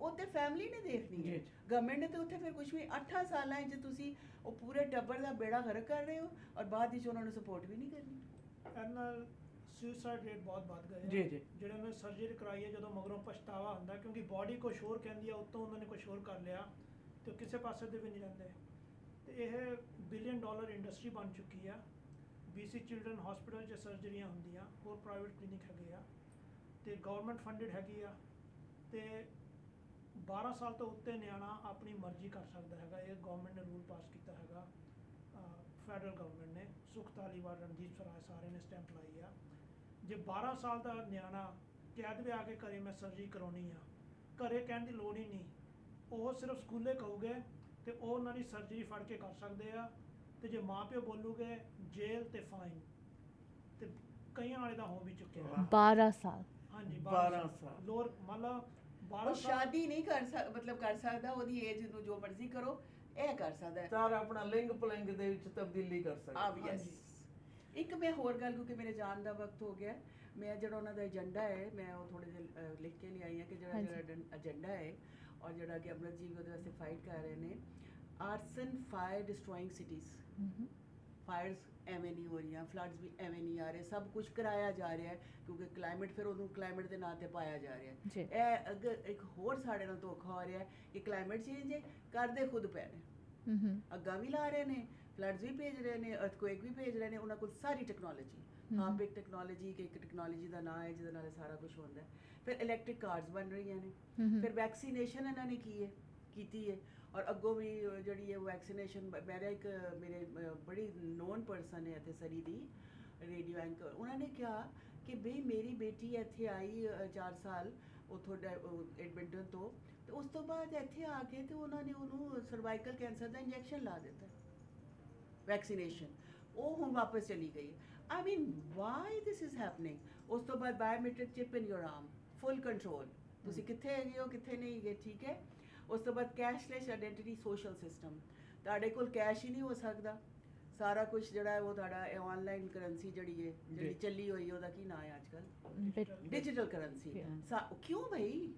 ਉਹ ਤੇ ਫੈਮਿਲੀ ਨੇ ਦੇਖਣੀ ਹੈ। ਜੀ। ਗਵਰਨਮੈਂਟ ਨੇ ਤੇ ਉੱਥੇ ਫਿਰ ਕੁਝ ਵੀ 8 ਸਾਲਾਂ 'ਚ ਤੁਸੀਂ ਉਹ ਪੂਰੇ ਟੱਬਰ ਦਾ ਬੇੜਾ ਗਰਕ ਕਰ ਰਹੇ ਹੋ ਔਰ ਬਾਅਦ ਵਿੱਚ ਉਹਨਾਂ ਨੂੰ ਸਪੋਰਟ ਵੀ ਨਹੀਂ ਕਰਨੀ। ਇਹਦੇ ਨਾਲ ਸੁਸਾਈਡ ਰੇਟ ਬਹੁਤ ਵੱਧ ਗਏ ਜੀ ਜੀ ਜਿਹੜੇ ਉਹਨੇ ਸਰਜਰੀ ਕਰਾਈ ਹੈ ਜਦੋਂ ਮਗਰੋਂ ਪਛਤਾਵਾ ਹੁੰਦਾ ਕਿਉਂਕਿ ਬਾਡੀ ਕੁਛ ਹੋਰ ਕਹਿੰਦੀ ਆ ਉੱਤੋਂ ਉਹਨਾਂ ਨੇ ਕੁਛ ਹੋਰ ਕਰ ਲਿਆ ਤੇ ਉਹ ਕਿਸੇ ਪਾਸੇ ਤੇ ਵੀ ਨਹੀਂ ਰਹਿੰਦੇ। ਤੇ ਇਹ $1 ਬਿਲੀਅਨ ਇੰਡਸਟਰੀ ਬਣ ਚੁੱਕੀ ਆ। BC ਚਿਲਡਰਨ ਹਸਪੀਟਲ 'ਚ ਸਰਜਰੀਆਂ ਹੁੰਦੀਆਂ, ਹੋਰ ਪ੍ਰਾਈਵੇਟ ਕਲੀਨਿਕ ਹੈਗੇ ਆ ਤੇ ਗਵਰਨਮੈਂਟ ਫੰਡਡ ਹੈਗੀ ਆ ਤੇ 12 ਸਾਲ ਤੋਂ ਉੱਤੇ ਨਿਆਣਾ ਆਪਣੀ ਮਰਜ਼ੀ ਕਰ ਸਕਦਾ ਹੈਗਾ। ਇਹ ਗਵਰਨਮੈਂਟ ਨੇ ਰੂਲ ਪਾਸ ਕੀਤਾ ਹੈਗਾ, ਫੈਡਰਲ ਗਵਰਨਮੈਂਟ ਨੇ। ਸੁਖ ਧਾਲੀਵਾਲ, ਰਣਜੀਤ ਸਰਾਜ ਸਾਰੇ ਨੇ ਸਟੈਂਪ ਲਾਈ ਆ। ਜੇ 12 ਸਾਲ ਦਾ ਨਿਆਣਾ ਕੈਦ ਵੀ ਆ ਕੇ ਘਰੇ ਮੈਂ ਸਰਜਰੀ ਕਰਾਉਣੀ ਆ, ਘਰੇ ਕਹਿਣ ਦੀ ਲੋੜ ਹੀ ਨਹੀਂ, ਉਹ ਸਿਰਫ ਸਕੂਲੇ ਕਹੂਗੇ ਤੇ ਉਹ ਉਹਨਾਂ ਦੀ ਸਰਜਰੀ ਫੜ ਕੇ ਕਰ ਸਕਦੇ ਆ। ਤੇ ਜੇ ਮਾਂ ਪਿਓ ਬੋਲੂਗੇ ਜੇਲ੍ਹ ਤੇ ਫਾਈਨ, ਤੇ ਕਈਆਂ ਵਾਲੇ ਦਾ ਹੋ ਵੀ ਚੁੱਕਿਆ। 12 ਸਾਲ ਹਾਂਜੀ 12 ਸਾਲ ਲੋਰ ਮਤਲਬ 12 ਉਹ ਸਾਲ ਸ਼ਾਦੀ ਨਹੀਂ ਕਰ ਮਤਲਬ ਕਰ ਸਕਦਾ, ਉਹਦੀ ਏਜ ਨੂੰ ਜੋ ਮਰਜ਼ੀ ਕਰੋ ਇਹ ਕਰ ਸਕਦਾ ਹੈ। ਸਾਰਾ ਆਪਣਾ ਲਿੰਗ ਪਲਿੰਗ ਦੇ ਵਿੱਚ ਤਬਦੀਲੀ ਕਰ ਸਕਦਾ। ਯੈਸ। ਇੱਕ ਮੈਂ ਹੋਰ ਗੱਲ, ਕਿਉਂਕਿ ਮੇਰੇ ਜਾਣ ਦਾ ਵਕਤ ਹੋ ਗਿਆ, ਮੈਂ ਜਿਹੜਾ ਉਹਨਾਂ ਦਾ ਏਜੰਡਾ ਹੈ ਮੈਂ ਉਹ ਥੋੜੇ ਜਿਹੇ ਲਿਖ ਕੇ ਲਿਆਈ ਹਾਂ ਕਿ ਜਿਹੜਾ ਏਜੰਡਾ ਹੈ ਔਰ ਜਿਹੜਾ ਕਿ ਅਮਰਤ ਜੀ ਉਹਦੇ ਵਾਸਤੇ ਫਾਈਟ ਕਰ ਰਹੇ ਨੇ, ਆਰਸਨ ਫਾਇਰ ਡਿਸਟਰੋਇੰਗ ਸਿਟੀਜ਼। ਫਾਇਰਸ ਐਵੇਂ ਨਹੀਂ ਹੋ ਰਹੀਆਂ, ਫਲੱਡਸ ਵੀ ਐਵੇਂ ਨਹੀਂ ਆ ਰਹੇ, ਸਭ ਕੁਝ ਕਰਾਇਆ ਜਾ ਰਿਹਾ ਹੈ ਕਿਉਂਕਿ ਕਲਾਈਮੇਟ ਫਿਰ ਉਹਨੂੰ ਕਲਾਈਮੇਟ ਦੇ ਨਾਂ ਤੇ ਪਾਇਆ ਜਾ ਰਿਹਾ ਹੈ। ਇਹ ਅਗਰ ਇੱਕ ਹੋਰ ਸਾਡੇ ਨਾਲ ਧੋਖਾ ਹੋ ਰਿਹਾ ਹੈ ਕਿ ਕਲਾਈਮੇਟ ਚੇਂਜ ਹੈ, ਕਰਦੇ ਖੁਦ ਪੈ ਨੇ, ਅੱਗਾਂ ਵੀ ਲਾ ਰਹੇ ਨੇ, ਫਲੱਡਸ ਵੀ ਭੇਜ ਰਹੇ ਨੇ, ਅਰਥਕੁਏਕ ਵੀ ਭੇਜ ਰਹੇ ਨੇ। ਉਹਨਾਂ ਕੋਲ ਸਾਰੀ ਟੈਕਨੋਲੋਜੀ, ਇੱਕ ਟੈਕਨੋਲੋਜੀ ਕਿ ਇੱਕ ਟੈਕਨੋਲੋਜੀ ਦਾ ਨਾਂ ਹੈ ਜਿਹਦੇ ਨਾਲ ਸਾਰਾ ਕੁਝ ਹੁੰਦਾ ਹੈ। ਫਿਰ ਇਲੈਕਟ੍ਰਿਕ ਕਾਰਸ ਬਣ ਰਹੀਆਂ ਨੇ, ਫਿਰ ਵੈਕਸੀਨੇਸ਼ਨ ਇਹਨਾਂ ਨੇ ਕੀਤੀ ਹੈ ਔਰ ਅੱਗੋਂ ਵੀ ਜਿਹੜੀ ਹੈ ਵੈਕਸੀਨੇਸ਼ਨ। ਮੇਰੇ ਬੜੀ ਨੋਨ ਪਰਸਨ ਹੈ ਇੱਥੇ ਸਰੀ ਦੀ ਰੇਡੀਓ ਐਂਕਰ, ਉਹਨਾਂ ਨੇ ਕਿਹਾ ਕਿ ਬਈ ਮੇਰੀ ਬੇਟੀ ਇੱਥੇ ਆਈ 4 ਸਾਲ ਉੱਥੋਂ ਐਡਮਿੰਟਨ ਤੋਂ, ਤੇ ਉਸ ਤੋਂ ਬਾਅਦ ਇੱਥੇ ਆ ਕੇ ਤੇ ਉਹਨਾਂ ਨੇ ਉਹਨੂੰ ਸਰਵਾਈਕਲ ਕੈਂਸਰ ਦਾ ਇੰਜੈਕਸ਼ਨ ਲਾ ਦਿੱਤਾ, ਵੈਕਸੀਨੇਸ਼ਨ। ਉਹ ਹੁਣ ਵਾਪਸ ਚਲੀ ਗਈ। ਆਈ ਮੀਨ ਵਾਈ ਦਿਸ ਇਜ਼ ਹੈਪਨਿੰਗ। ਉਸ ਤੋਂ ਬਾਅਦ ਬਾਇਓਮੈਟ੍ਰਿਕ ਚਿਪ ਇਨ ਯੋਰ ਆਰਮ, ਫੁੱਲ ਕੰਟਰੋਲ, ਤੁਸੀਂ ਕਿੱਥੇ ਹੈਗੇ ਹੋ ਕਿੱਥੇ ਨਹੀਂ ਹੈਗੇ, ਠੀਕ ਹੈ। ਉਸ ਤੋਂ ਬਾਅਦ ਕੈਸ਼ਲੈਸ ਆਇਡੈਂਟੀਟੀ ਸੋਸ਼ਲ ਸਿਸਟਮ, ਤੁਹਾਡੇ ਕੋਲ ਕੈਸ਼ ਹੀ ਨਹੀਂ ਹੋ ਸਕਦਾ, ਸਾਰਾ ਕੁਝ ਜਿਹੜਾ ਹੈ ਉਹ ਤੁਹਾਡਾ ਆਨਲਾਈਨ ਕਰੰਸੀ ਜਿਹੜੀ ਹੈ ਜਿਹੜੀ ਚੱਲੀ ਹੋਈ ਹੈ, ਉਹਦਾ ਕੀ ਨਾਂ ਹੈ ਅੱਜ ਕੱਲ੍ਹ, ਡਿਜੀਟਲ ਕਰੰਸੀ। ਕਿਉਂ ਭਾਈ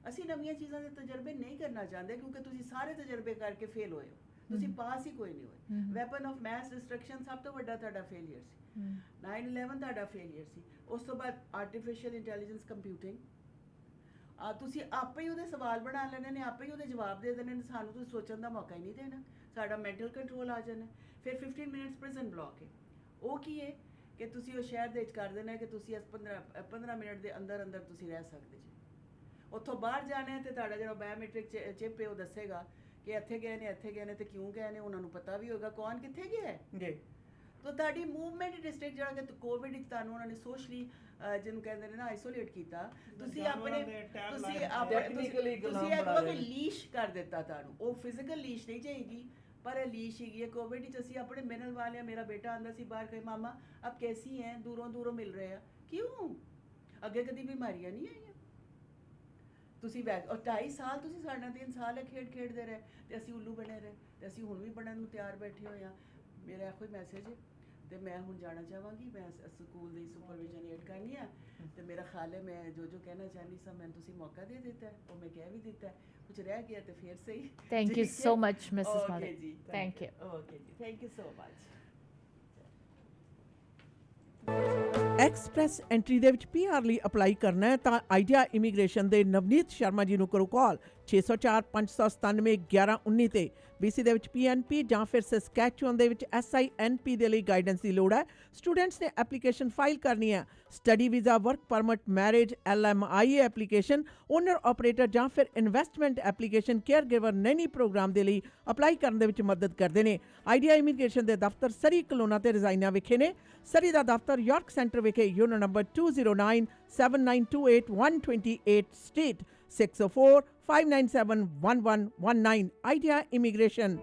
ਅਸੀਂ ਨਵੀਆਂ ਚੀਜ਼ਾਂ ਦੇ ਤਜਰਬੇ ਨਹੀਂ ਕਰਨਾ ਚਾਹੁੰਦੇ ਕਿਉਂਕਿ ਤੁਸੀਂ ਸਾਰੇ ਤਜਰਬੇ ਕਰਕੇ ਫੇਲ ਹੋਏ ਹੋ, ਤੁਸੀਂ ਪਾਸ ਹੀ ਕੋਈ ਨਹੀਂ ਹੋਏ। ਵੈਪਨ ਆਫ ਮੈਸ ਡਿਸਟਰਕਸ਼ਨ ਸਭ ਤੋਂ ਵੱਡਾ ਤੁਹਾਡਾ ਫੇਲੀਅਰ ਸੀ, 9/11 ਤੁਹਾਡਾ ਫੇਲੀਅਰ ਸੀ। ਉਸ ਤੋਂ ਬਾਅਦ ਆਰਟੀਫਿਸ਼ੀਅਲ ਇੰਟੈਲੀਜੈਂਸ ਕੰਪਿਊਟਿੰਗ, ਤੁਸੀਂ ਆਪੇ ਹੀ ਉਹਦੇ ਸਵਾਲ ਬਣਾ ਲੈਣੇ ਨੇ, ਆਪੇ ਹੀ ਉਹਦੇ ਜਵਾਬ ਦੇ ਦੇਣੇ ਨੇ, ਸਾਨੂੰ ਤੁਸੀਂ ਸੋਚਣ ਦਾ ਮੌਕਾ ਹੀ ਨਹੀਂ ਦੇਣਾ, ਸਾਡਾ ਮੈਂਟਲ ਕੰਟਰੋਲ ਆ ਜਾਣਾ। ਫਿਰ 15 ਮਿੰਟਸ ਪ੍ਰਿਜ਼ਨ ਬਲੌਕ ਹੈ, ਉਹ ਕੀ ਹੈ ਕਿ ਤੁਸੀਂ ਉਹ ਸ਼ਹਿਰ ਦੇ ਵਿੱਚ ਕਰ ਦੇਣਾ ਕਿ ਤੁਸੀਂ ਇਸ 15 ਮਿੰਟ ਦੇ ਅੰਦਰ ਅੰਦਰ ਤੁਸੀਂ ਰਹਿ ਸਕਦੇ ਜੀ। ਉੱਥੋਂ ਬਾਹਰ ਜਾਣਾ ਹੈ ਤੇ ਤੁਹਾਡਾ ਜਿਹੜਾ ਬਾਇਓਮੈਟ੍ਰਿਕ ਚਿਪ ਹੈ ਉਹ ਦੱਸੇਗਾ ਕਿ ਇੱਥੇ ਗਏ ਨੇ ਤੇ ਕਿਉਂ ਗਏ ਨੇ, ਉਹਨਾਂ ਨੂੰ ਪਤਾ ਵੀ ਹੋਏਗਾ ਕੌਣ ਕਿੱਥੇ ਗਿਆ ਹੈ ਜੀ। ਤਾਂ ਤੁਹਾਡੀ ਮੂਵਮੈਂਟ ਡਿਸਟ੍ਰਿਕਟ ਜਿਹੜਾ ਕਿ ਕੋਵਿਡ ਵਿੱਚ ਤੁਹਾਨੂੰ ਉਹਨਾਂ ਨੇ ਸੋਸ਼ਲੀ ਜਿਹਨੂੰ ਕਹਿੰਦੇ ਨੇ ਨਾ ਆਈਸੋਲੇਟ ਕੀਤਾ, ਤੁਸੀਂ ਇਹ ਲੀਸ਼ ਕਰ ਦਿੱਤਾ ਤੁਹਾਨੂੰ। ਉਹ ਫਿਜ਼ੀਕਲ ਲੀਸ਼ ਨਹੀਂ ਚਾਹੀਦੀ ਪਰ ਇਹ ਲੀਸ਼ ਹੈਗੀ ਹੈ। ਕੋਵਿਡ ਵਿੱਚ ਅਸੀਂ ਆਪਣੇ ਮਿਲਣ ਵਾਲੇ, ਮੇਰਾ ਬੇਟਾ ਆਂਦਾ ਸੀ ਬਾਹਰ, ਕਹੇ ਮਾਮਾ ਆਪ ਕੈਸੀ ਹੈ, ਦੂਰੋਂ ਮਿਲ ਰਹੇ ਆ, ਕਿਉਂ ਅੱਗੇ ਕਦੀ ਬਿਮਾਰੀਆਂ ਨਹੀਂ ਆਈਆਂ। ਤੁਸੀਂ ਔਰ 2.5 ਸਾਲ ਤੁਸੀਂ ਸਾਡੇ ਨਾਲ 3 ਸਾਲ ਖੇਡਦੇ ਰਹੇ ਤੇ ਅਸੀਂ ਉੱਲੂ ਬਣੇ ਰਹੇ ਤੇ ਅਸੀਂ ਹੁਣ ਵੀ ਬਣਨ ਨੂੰ ਤਿਆਰ ਬੈਠੇ ਹੋਏ ਹਾਂ। ਮੇਰਾ ਇਹੋ ਹੀ ਮੈਸੇਜ ਹੈ ਤੇ ਮੈਂ ਹੁਣ ਜਾਣਾ ਚਾਹਾਂਗੀ, ਮੈਂ ਸਕੂਲ ਦੀ ਸੁਪਰਵਿਜ਼ਨ ਏਡ ਕਰਨੀ ਆ ਤੇ ਮੇਰਾ ਖਿਆਲ ਹੈ ਮੈਂ ਜੋ ਕਹਿਣਾ ਚਾਹੁੰਦੀ ਸਾਂ ਮੈਨੂੰ ਤੁਸੀਂ ਮੌਕਾ ਦੇ ਦਿੱਤਾ, ਉਹ ਮੈਂ ਕਹਿ ਵੀ ਦਿੱਤਾ, ਕੁਝ ਰਹਿ ਗਿਆ ਤੇ ਫਿਰ ਸਹੀ। Thank you so much Mrs Malik, thank you. Okay ji, thank you so much. Express entry ਦੇ ਵਿੱਚ PR ਲਈ ਅਪਲਾਈ ਕਰਨਾ ਹੈ ਤਾਂ ਆਈਡੀਆ ਇਮੀਗ੍ਰੇਸ਼ਨ ਦੇ ਨਵਨੀਤ ਸ਼ਰਮਾ ਜੀ ਨੂੰ ਕਰੋ ਕਾਲ 604 597 1119 ਤੇ। BC ਦੇ ਵਿੱਚ PNP ਜਾਂ ਫਿਰ ਸਸਕੈਚੁਅਨ ਦੇ ਵਿੱਚ SINP ਦੇ ਲਈ ਗਾਈਡੈਂਸ ਦੀ ਲੋੜ ਹੈ। ਸਟੂਡੈਂਟਸ ਨੇ ਐਪਲੀਕੇਸ਼ਨ ਫਾਈਲ ਕਰਨੀ ਹੈ। Study visa, work permit, marriage, LMIA application, owner operator ਜਾਂ ਫਿਰ investment application, caregiver nanny programme ਦੇ ਲਈ ਅਪਲਾਈ ਕਰਨ ਦੇ ਵਿੱਚ ਮਦਦ ਕਰਦੇ ਨੇ। ਆਈਡੀਆ ਇਮੀਗ੍ਰੇਸ਼ਨ ਦੇ ਦਫ਼ਤਰ ਸਰੀ ਕਲੋਨਾ ਤੇ ਰਜ਼ਾਈਨਾ ਵਿਖੇ ਨੇ। ਸਰੀ ਦਾ ਦਫ਼ਤਰ ਯਾਰਕ ਸੈਂਟਰ ਵਿਖੇ unit number 2097928 state 604-597-1119। Idea immigration.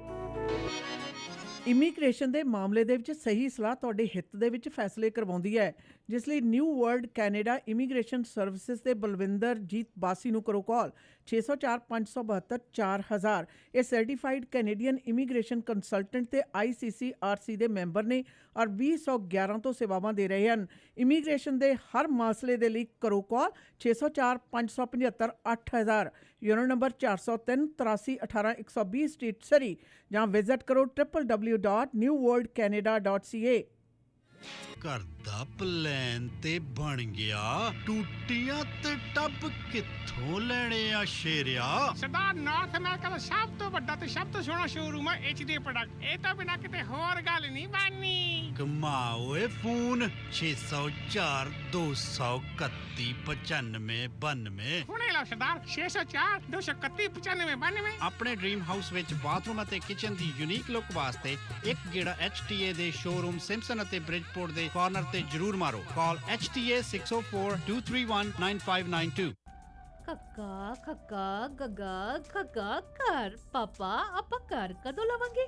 Immigration ਦੇ ਮਾਮਲੇ ਦੇ ਵਿੱਚ ਸਹੀ ਸਲਾਹ ਤੁਹਾਡੇ ਹਿੱਤ ਦੇ ਵਿੱਚ ਫੈਸਲੇ ਕਰਵਾਉਂਦੀ ਹੈ, ਜਿਸ ਲਈ new world Canada immigration services ਦੇ ਬਲਵਿੰਦਰ ਜੀਤ ਬਾਸੀ ਨੂੰ ਕਰੋ ਕਾਲ 604 572 4000। ਇਹ ਸਰਟੀਫਾਈਡ ਕੈਨੇਡੀਅਨ ਇਮੀਗ੍ਰੇਸ਼ਨ ਕੰਸਲਟੈਂਟ ਤੇ ICCRC ਦੇ ਮੈਂਬਰ ਨੇ ਔਰ 2011 ਤੋਂ ਸੇਵਾਵਾਂ ਦੇ ਰਹੇ ਹਨ। ਇਮੀਗ੍ਰੇਸ਼ਨ ਦੇ ਹਰ ਮਸਲੇ ਦੇ ਲਈ ਕਰੋ ਕਾਲ 604 575 8000, ਯੂਨੋ ਨੰਬਰ 403 83 18 120 ਸਟਰੀਟ ਸਰੀ, ਜਾਂ ਵਿਜ਼ਿਟ ਕਰੋ www.newworldcanada.ca। ਘਰ ਦਾ ਪਲਾਨ ਤੇ ਬਣ ਗਿਆ, ਟੂਟੀਆਂ ਤੇ ਟੱਬ ਕਿੱਥੋਂ ਲੈਣੇ ਆ ਸ਼ੇਰਿਆ? ਸਰਦਾਰ ਨਾਰਥ ਅਮਰੀਕਾ ਦਾ ਸਭ ਤੋਂ ਵੱਡਾ ਤੇ ਸਭ ਤੋਂ ਸੋਹਣਾ ਸ਼ੋਰੂਮ ਹੈ HD ਪ੍ਰੋਡਕਟ। ਇਹ ਤਾਂ ਬਿਨਾਂ ਕਿਤੇ ਹੋਰ ਗੱਲ ਨਹੀਂ ਬਣਨੀ। ਕਮਾਓ ਏ ਫੋਨ 604 231 9592। ਹੁਣੇ ਲਓ ਸਰਦਾਰ 604 231 9592। ਆਪਣੇ ਡ੍ਰੀਮ ਹਾਊਸ ਵਿੱਚ ਬਾਥਰੂਮ ਅਤੇ ਕਿਚਨ ਦੀ ਯੂਨੀਕ ਲੁੱਕ ਵਾਸਤੇ ਇੱਕ ਗੇੜਾ HTA ਦੇ ਸ਼ੋਰੂਮ ਸਿੰਪਸਨ ਅਤੇ ਬ੍ਰਿਜਪੋਰਟ ਦੇ ਕਾਰਨਰ ਤੇ ਜ਼ਰੂਰ ਮਾਰੋ। ਕਾਲ HTA 604 231 9592। ਕੱਕਾ ਖੱਕਾ ਗੱਗਾ ਖੱਗਾ ਘਰ। ਪਾਪਾ ਆਪਾਂ ਘਰ ਕਦੋਂ ਲਵਾਂਗੇ?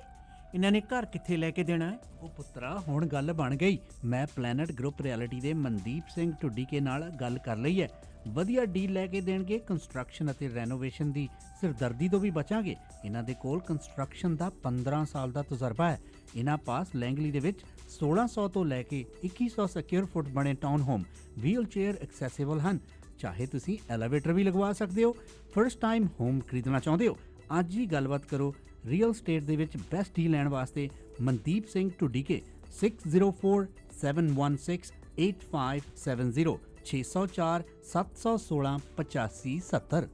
ਇਹਨਾਂ ਨੇ ਘਰ ਕਿੱਥੇ ਲੈ ਕੇ ਦੇਣਾ ਹੈ? ਉਹ ਪੁੱਤਰਾ ਹੁਣ ਗੱਲ ਬਣ ਗਈ। ਮੈਂ ਪਲੈਨਟ ਗਰੁੱਪ ਰਿਐਲਿਟੀ ਦੇ ਮਨਦੀਪ ਸਿੰਘ ਢੁੱਡੀਕੇ ਨਾਲ ਗੱਲ ਕਰ ਲਈ ਹੈ। ਵਧੀਆ ਡੀਲ ਲੈ ਕੇ ਦੇਣਗੇ। ਕੰਸਟਰਕਸ਼ਨ ਅਤੇ ਰੈਨੋਵੇਸ਼ਨ ਦੀ ਸਿਰਦਰਦੀ ਤੋਂ ਵੀ ਬਚਾਂਗੇ। ਇਹਨਾਂ ਦੇ ਕੋਲ ਕੰਸਟਰਕਸ਼ਨ ਦਾ 15 ਸਾਲ ਦਾ ਤਜਰਬਾ ਹੈ। ਇਹਨਾਂ ਪਾਸ ਲੈਂਗਲੀ ਦੇ ਵਿੱਚ 1600 ਤੋਂ ਲੈ ਕੇ 2100 ਸਕੁਅਰ ਫੁੱਟ ਬਣੇ town home wheelchair accessible ਹਨ। ਚਾਹੇ ਤੁਸੀਂ ਐਲੀਵੇਟਰ ਵੀ ਲਗਵਾ ਸਕਦੇ ਹੋ। ਫਰਸਟ ਟਾਈਮ ਹੋਮ ਖਰੀਦਣਾ ਚਾਹੁੰਦੇ ਹੋ? ਅੱਜ ਹੀ ਗੱਲਬਾਤ ਕਰੋ। ਰੀਅਲ ਸਟੇਟ ਦੇ ਵਿੱਚ ਬੈਸਟ ਡੀਲ ਲੈਣ ਵਾਸਤੇ ਮਨਦੀਪ ਸਿੰਘ ਢੁੱਡੀਕੇ 604 716 8570 604 716 8570।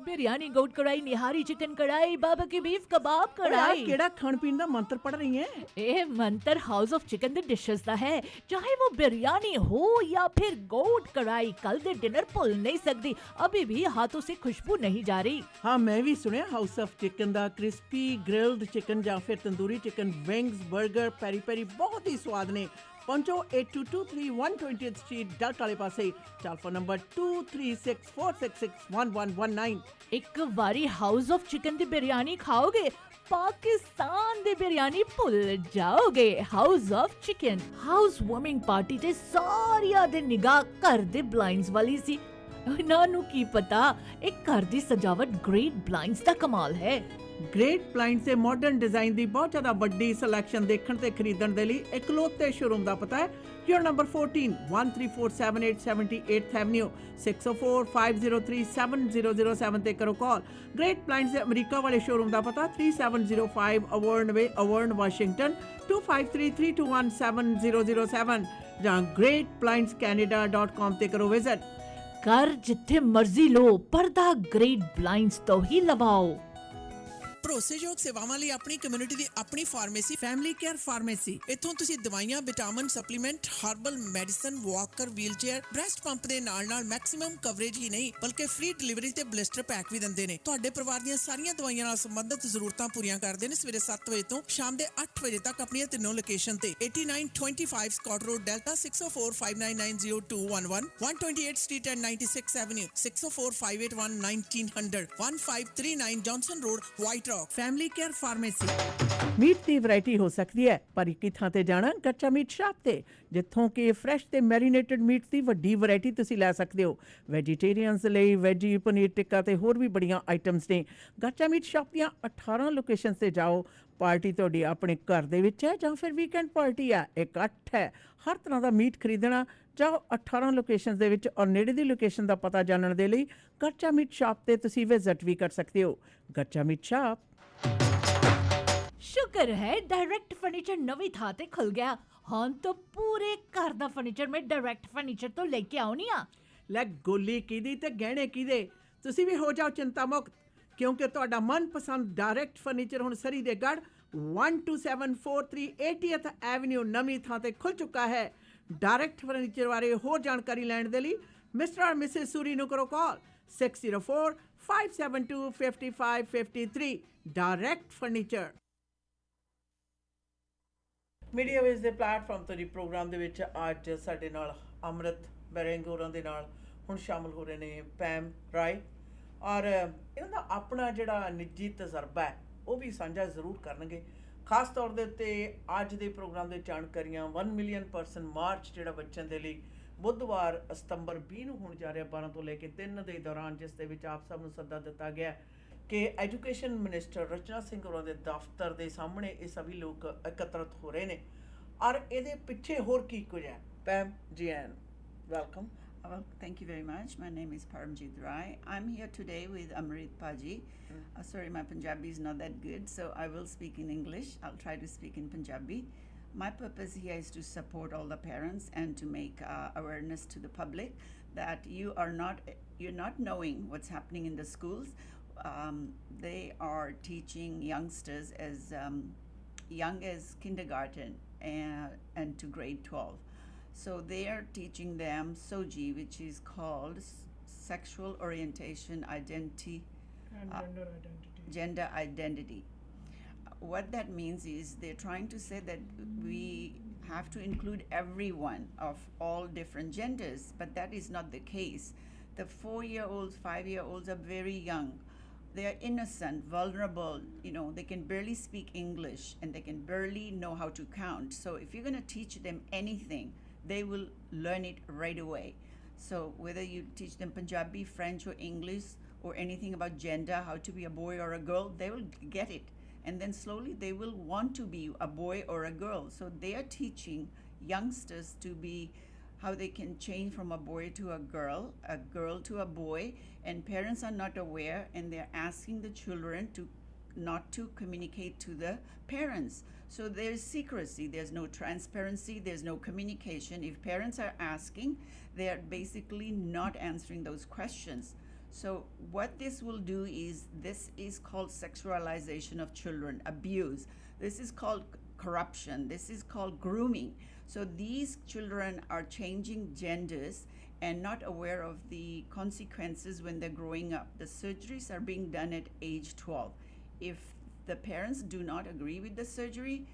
बिरयानी गोट कढ़ाई निहारी चिकन कढ़ाई बाबा की बीफ कबाब कढ़ाई। ਕਿਹੜਾ ਖਾਣ ਪੀਣ ਦਾ ਮੰਤਰ ਪੜ ਰਹੀ ਹੈ? ਇਹ ਮੰਤਰ ਹਾਊਸ ਆਫ ਚਿਕਨ ਦੇ ਡਿਸ਼ਸ ਦਾ ਹੈ। ਚਾਹੇ वो बिरयानी हो या फिर गोट कढ़ाई, कल दे डिनर भूल नहीं सकती। अभी भी हाथों से खुशबू नहीं जा रही। ਹਾਂ, ਮੈਂ ਵੀ ਸੁਣਿਆ house of chicken the. Crispy grilled chicken ਜਾਂ ਫਿਰ ਤੰਦੂਰੀ ਚਿਕਨ, ਵਿੰਗਸ, 버ਗਰ, ਪੈਰੀ ਪੈਰੀ ਬਹੁਤ ਹੀ ਸਵਾਦ ਨੇ। ਪਹੁੰਚੋ 8223 120th ਸਟਰੀਟ ਡਲਟ ਵਾਲੇ ਪਾਸੇ। Telephone number 2364661119। ਇੱਕ ਵਾਰੀ ਹਾਊਸ ਆਫ ਚਿਕਨ ਦੀ ਬਿਰਿਆਨੀ ਖਾਓਗੇ, ਪਾਕਿਸਤਾਨ ਦੀ ਬਿਰਿਆਨੀ ਭੁੱਲ ਜਾਓਗੇ। House of chicken. House warming party ਤੇ ਸਾਰਿਆਂ ਦੇ ਨਿਗਾਹ ਘਰ ਦੇ ਬਲਾਈਂਡਸ ਵਾਲੀ ਸੀ। ਇਹਨਾਂ ਨੂੰ ਕੀ ਪਤਾ ਇਹ ਘਰ ਦੀ ਸਜਾਵਟ ਗ੍ਰੇਟ ਬਲਾਈਂਡਸ ਦਾ ਕਮਾਲ ਹੈ। ਗ੍ਰੇਟ ਬਲਾਈਂਡਸ ਦੇ ਮਾਡਰਨ ਡਿਜ਼ਾਈਨ ਦੀ ਬਹੁਤ ਜ਼ਿਆਦਾ ਵੱਡੀ ਸਿਲੈਕਸ਼ਨ ਦੇਖਣ ਤੇ ਖਰੀਦਣ ਦੇ ਲਈ ਇਕਲੌਤੇ ਸ਼ੋਰੂਮ ਦਾ ਪਤਾ ਹੈ ਯੂਰ ਨੰਬਰ 14 13478 78th ਐਵਨਿਊ 604-503-7007 ਤੇ ਕਰੋ ਕਾਲ। ਗ੍ਰੇਟ ਬਲਾਈਂਡਸ ਦੇ ਅਮਰੀਕਾ ਵਾਲੇ ਸ਼ੋਰੂਮ ਦਾ ਪਤਾ 3705 ਅਵਰਨ ਵੇ, ਅਵਰਨ, ਵਾਸ਼ਿੰਗਟਨ 2533217007 ਜਾਂ greatblindscanada.com ਤੇ ਕਰੋ ਵਿਜ਼ਿਟ। ਘਰ ਜਿੱਥੇ ਮਰਜ਼ੀ ਲੋ, ਪਰਦਾ ਗ੍ਰੇਟ ਬਲਾਈਂਡਸ ਤੋਂ ਹੀ ਲਵਾਓ। ਭਰੋਸੇਯੋਗ ਸੇਵਾਵਾਂ ਲਈ ਆਪਣੀ ਕਮਿਊਨਿਟੀ ਦੀ ਆਪਣੀ ਫਾਰਮੇਸੀ, ਫੈਮਿਲੀ ਕੇਅਰ ਫਾਰਮੇਸੀ। ਇੱਥੋਂ ਤੁਸੀਂ ਦਵਾਈਆਂ, vitamin, supplement, herbal medicine, Walker, wheelchair, breast pump ਦੇ ਨਾਲ ਮੈਕਸਿਮਮ ਕਵਰੇਜ ਹੀ ਨਹੀਂ ਬਲਕਿ ਫ੍ਰੀ ਡਿਲੀਵਰੀ ਤੇ ਬਲਿਸਟਰ ਪੈਕ ਵੀ ਦਿੰਦੇ ਨੇ। ਤੁਹਾਡੇ ਪਰਿਵਾਰ ਦੀਆਂ ਸਾਰੀਆਂ ਦਵਾਈਆਂ ਨਾਲ ਸੰਬੰਧਿਤ ਜ਼ਰੂਰਤਾਂ ਪੂਰੀਆਂ ਕਰਦੇ ਨੇ। ਸਵੇਰੇ 7 ਵਜੇ ਤੋਂ ਸ਼ਾਮ ਦੇ 8 ਵਜੇ ਤੱਕ ਆਪਣੀਆਂ ਤਿੰਨੋਂ ਲੋਕੇਸ਼ਨ ਤੇ 8925 Scott road Delta 604-599-0211 128 street and 96 avenue 604-581-1900 1539 Johnson road White Rock. Family care pharmacy. Meat ਦੀ ਵੈਰਾਈਟੀ ਹੋ ਸਕਦੀ ਹੈ, ਪਰ ਇੱਕ ਹੀ ਥਾਂ ਤੇ ਜਾਣਾ ਕੱਚਾ ਮੀਟ ਸ਼ਾਪ ਤੇ, ਜਿੱਥੋਂ ਕਿ ਫਰੈਸ਼ ਤੇ ਮੈਰੀਨੇਟਡ ਮੀਟ ਦੀ ਵੱਡੀ ਵੈਰਾਈਟੀ ਤੁਸੀਂ ਲੈ ਸਕਦੇ ਹੋ। ਵੈਜੀਟੇਰੀਅਨਸ ਲਈ ਵੈਜੀ, ਪਨੀਰ ਟਿੱਕਾ ਤੇ ਹੋਰ ਵੀ ਬੜੀਆਂ ਆਈਟਮਸ ਨੇ। ਕੱਚਾ ਮੀਟ ਸ਼ਾਪ ਦੀਆਂ 18 ਲੋਕੇਸ਼ਨਸ ਤੇ ਜਾਓ। ਪਾਰਟੀ ਤੁਹਾਡੀ ਆਪਣੇ ਘਰ ਦੇ ਵਿੱਚ ਹੈ ਜਾਂ ਫਿਰ ਵੀਕਐਂਡ ਪਾਰਟੀ ਹੈ, ਇਕੱਠ ਹੈ, ਹਰ ਤਰ੍ਹਾਂ ਦਾ ਮੀਟ ਖਰੀਦਣਾ ਚਾਹੋ 18 ਲੋਕੇਸ਼ਨਸ ਦੇ ਵਿੱਚ ਔਰ ਨੇੜੇ ਦੀ ਲੋਕੇਸ਼ਨ ਦਾ ਪਤਾ ਜਾਣਨ ਦੇ ਲਈ ਕੱਚਾ ਮੀਟ ਸ਼ਾਪ ਤੇ ਤੁਸੀਂ ਵਿਜ਼ਿਟ ਵੀ ਕਰ ਸਕਦੇ ਹੋ। ਕੱਚਾ ਮੀਟ ਸ਼ਾਪ। शुक्र है डायरेक्ट फर्नीचर नवी था ते खुल गया। ਹੁਣ तो पूरे घर ਦਾ ਫਰਨੀਚਰ ਮੈਂ ਡਾਇਰੈਕਟ ਫਰਨੀਚਰ ਤੋਂ ਲੈ ਕੇ ਆਉਣੀ ਆ। ਲੈ ਗੋਲੀ ਕਿਹਦੀ ਤੇ ਗਹਿਣੇ ਕਿਹਦੇ, ਤੁਸੀਂ ਵੀ ਹੋ ਜਾਓ ਚਿੰਤਾ ਮੁਕਤ, ਕਿਉਂਕਿ ਤੁਹਾਡਾ ਮਨਪਸੰਦ ਡਾਇਰੈਕਟ ਫਰਨੀਚਰ ਹੁਣ ਸਰੀ ਦੇ ਗੜ 12743 80th ਐਵਨਿਊ ਨਵੀਂ ਥਾਂ ਤੇ ਖੁੱਲ ਚੁੱਕਾ ਹੈ। ਡਾਇਰੈਕਟ ਫਰਨੀਚਰ ਬਾਰੇ ਹੋਰ ਜਾਣਕਾਰੀ ਲੈਣ ਦੇ ਲਈ ਮਿਸਟਰ ਔਰ ਮਿਸਿਸ ਸੂਰੀ ਨੂੰ ਕਰੋ ਕਾਲ 604-572-5553 ਡਾਇਰੈਕਟ ਫਰਨੀਚਰ। ਮੀਡੀਆ ਵੇਜ਼ ਦੇ ਪਲੇਟਫਾਰਮ ਤੋਂ ਜੀ ਪ੍ਰੋਗਰਾਮ ਦੇ ਵਿੱਚ ਅੱਜ ਸਾਡੇ ਨਾਲ ਅੰਮ੍ਰਿਤ ਬੈਰੰਗ ਹੋਰਾਂ ਦੇ ਨਾਲ ਹੁਣ ਸ਼ਾਮਲ ਹੋ ਰਹੇ ਨੇ ਪੈਮ ਰਾਏ, ਔਰ ਇਹਨਾਂ ਦਾ ਆਪਣਾ ਜਿਹੜਾ ਨਿੱਜੀ ਤਜਰਬਾ ਹੈ ਉਹ ਵੀ ਸਾਂਝਾ ਜ਼ਰੂਰ ਕਰਨਗੇ। ਖਾਸ ਤੌਰ ਦੇ ਉੱਤੇ ਅੱਜ ਦੇ ਪ੍ਰੋਗਰਾਮ ਦੇ ਜਾਣਕਾਰੀਆਂ 1 ਮਿਲੀਅਨ ਪਰਸਨ ਮਾਰਚ ਜਿਹੜਾ ਬੱਚਿਆਂ ਦੇ ਲਈ ਬੁੱਧਵਾਰ ਸਤੰਬਰ 20 ਨੂੰ ਹੋਣ ਜਾ ਰਿਹਾ 12 ਤੋਂ ਲੈ ਕੇ 3 ਦੇ ਦੌਰਾਨ, ਜਿਸ ਦੇ ਵਿੱਚ ਆਪ ਸਭ ਨੂੰ ਸੱਦਾ ਦਿੱਤਾ ਗਿਆ ਕਿ ਐਜੂਕੇਸ਼ਨ ਮਿਨਿਸਟਰ ਰਚਨਾ ਸਿੰਘ ਹੋਰਾਂ ਦੇ ਦਫ਼ਤਰ ਦੇ ਸਾਹਮਣੇ ਇਹ ਸਭੀ ਲੋਕ ਇਕੱਤਰਤ ਹੋ ਰਹੇ ਨੇ ਔਰ ਇਹਦੇ ਪਿੱਛੇ ਹੋਰ ਕੀ ਕੁਝ ਹੈ। ਪੈਮ ਜੀ ਐਨ, welcome. Well, thank you very much. My name is Paramjit Rai. I'm here today with Amrit Paji. Sorry, my Punjabi is not that good, so I will speak in English. I'll try to speak in Punjabi. My purpose here is to support all the parents and to make awareness to the public that you're not knowing what's happening in the schools. They are teaching youngsters as young as kindergarten and to grade 12. So they are teaching them SOGI, which is called Sexual Orientation Identity And Gender Identity. What that means is they're trying to say that we have to include everyone of all different genders, but that is not the case. The 4-year-olds, 5-year-olds are very young. They are innocent, vulnerable, they can barely speak English and they can barely know how to count. So if you're going to teach them anything, they will learn it right away. So whether you teach them Punjabi, French or English or anything about gender, how to be a boy or a girl, they will get it. And then slowly they will want to be a boy or a girl. So they are teaching youngsters to be how they can change from a boy to a girl to a boy, and parents are not aware and they're asking the children to not to communicate to the parents. So there's secrecy, there's no transparency, there's no communication. If parents are asking, they're basically not answering those questions. So what this will do is, this is called sexualization of children, abuse. This is called corruption. This is called grooming. So these children are changing genders and not aware of the consequences when they're growing up. The surgeries are being done at age 12. If the parents do not agree with the surgery,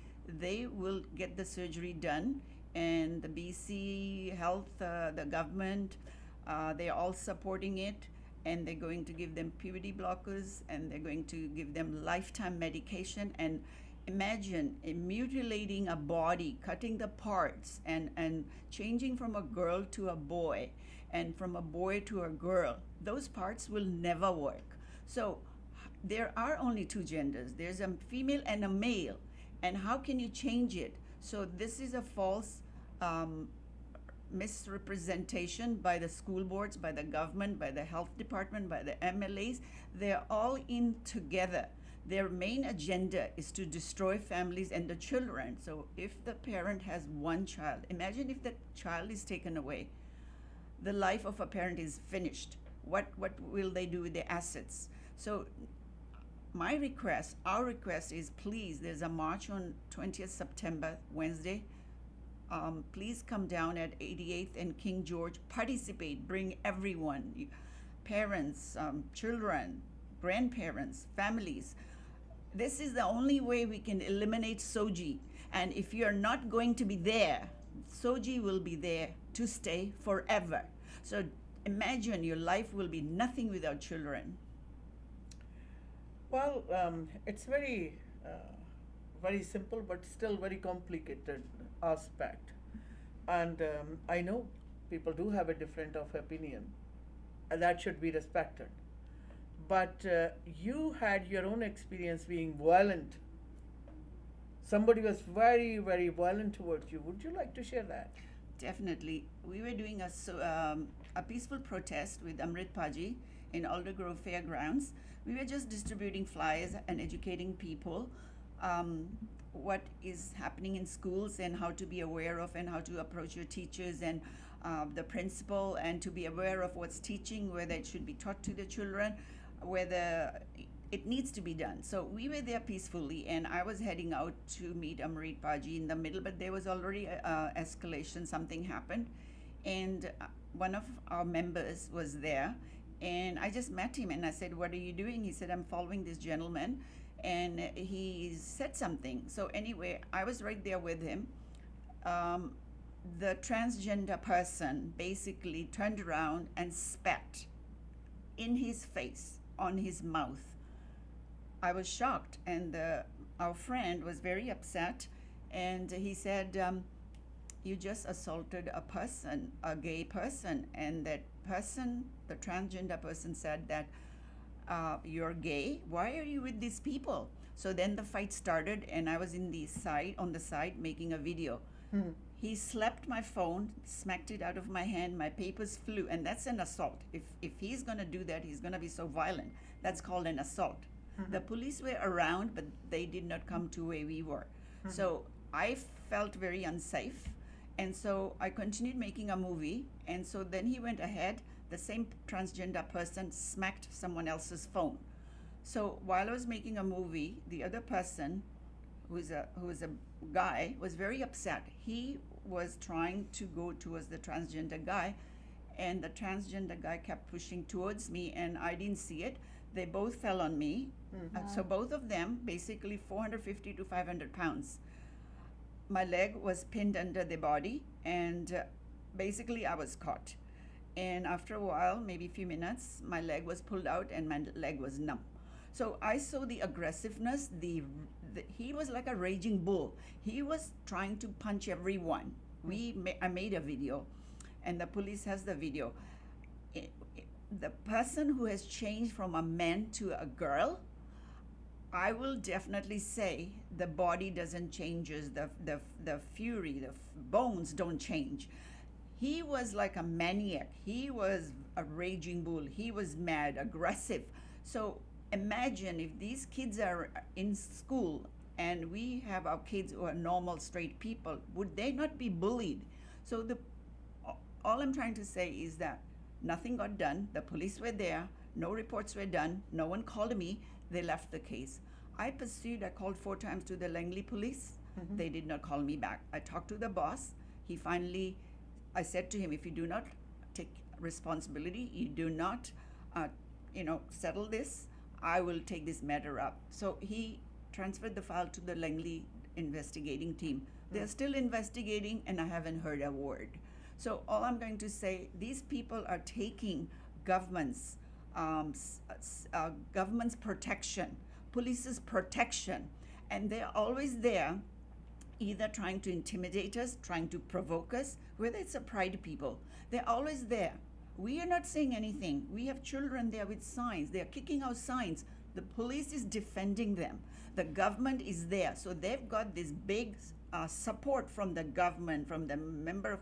they will get the surgery done, and the BC Health, the government, they're all supporting it, and they're going to give them puberty blockers, and they're going to give them lifetime medication. And imagine mutilating a body, cutting the parts and changing from a girl to a boy and from a boy to a girl. Those parts will never work. So there are only two genders. There's a female and a male. And how can you change it? So this is a false misrepresentation by the school boards, by the government, by the health department, by the MLAs. They're all in together. Their main agenda is to destroy families and the children. So if the parent has one child, imagine if that child is taken away. The life of a parent is finished. What will they do with their assets? So our request is, please, there's a march on 20th September, Wednesday. Please come down at 88th and King George. Participate, bring everyone, parents, children, grandparents, families. This is the only way we can eliminate SOGI. And if you're not going to be there, SOGI will be there to stay forever. So imagine your life will be nothing without children. Well, it's very simple, but still very complicated aspect. And I know people do have a different of opinion, and that should be respected. But you had your own experience being violent. Somebody was very, very violent towards you. Would you like to share that? Definitely. We were doing a peaceful protest with Amrit Paji in Aldergrove Fairgrounds. We were just distributing flyers and educating people what is happening in schools and how to be aware of and how to approach your teachers and the principal, and to be aware of what's teaching, whether it should be taught to the children, whether it needs to be done. So we were there peacefully, and I was heading out to meet Amrit Paji in the middle, but there was already escalation. Something happened, and one of our members was there, and I just met him and I said, "What are you doing?" He said, "I'm following this gentleman," and he said something. So anyway, I was right there with him. The transgender person basically turned around and spat in his face, on his mouth. I was shocked, and the our friend was very upset, and he said, you just assaulted a person, a gay person, and that person, the transgender person, said that you're gay. Why are you with these people? So then the fight started, and I was on the side making a video. He slapped my phone, smacked it out of my hand. My papers flew, and that's an assault. If he's gonna do that, he's gonna be so violent. That's called an assault. The police were around, but they did not come to where we were. So I felt very unsafe, and so I continued making a movie. And so then he went ahead. The same transgender person smacked someone else's phone. So while I was making a movie, the other person, who is a guy, was very upset. He was trying to go towards the transgender guy, and the transgender guy kept pushing towards me, and I didn't see it. They both fell on me. So both of them, basically 450 to 500 pounds. My leg was pinned under the body, and basically I was caught. And after a while, maybe a few minutes, my leg was pulled out and my leg was numb. So I saw the aggressiveness. He was like a raging bull. He was trying to punch everyone. I made a video, and the police has the video. The person who has changed from a man to a girl, I will definitely say the body doesn't change, the fury, the bones don't change. He was like a maniac. He was a raging bull. He was mad, aggressive. So imagine if these kids are in school and we have our kids who are normal, straight people, would they not be bullied? So all I'm trying to say is that nothing got done. The police were there. No reports were done. No one called me. They left the case. I pursued. I called 4 times to the Langley police. They did not call me back. I talked to the boss. I said to him, if you do not take responsibility, you do not, settle this, I will take this matter up. So he transferred the file to the Langley investigating team. They're still investigating, and I haven't heard a word. So all I'm going to say, these people are taking government's protection, police's protection, and they're always there, either trying to intimidate us, trying to provoke us, whether it's a pride people. They're always there. We are not saying anything. We have children there with signs. They're kicking out signs. The police is defending them. The government is there. So they've got this big support from the government, from the member of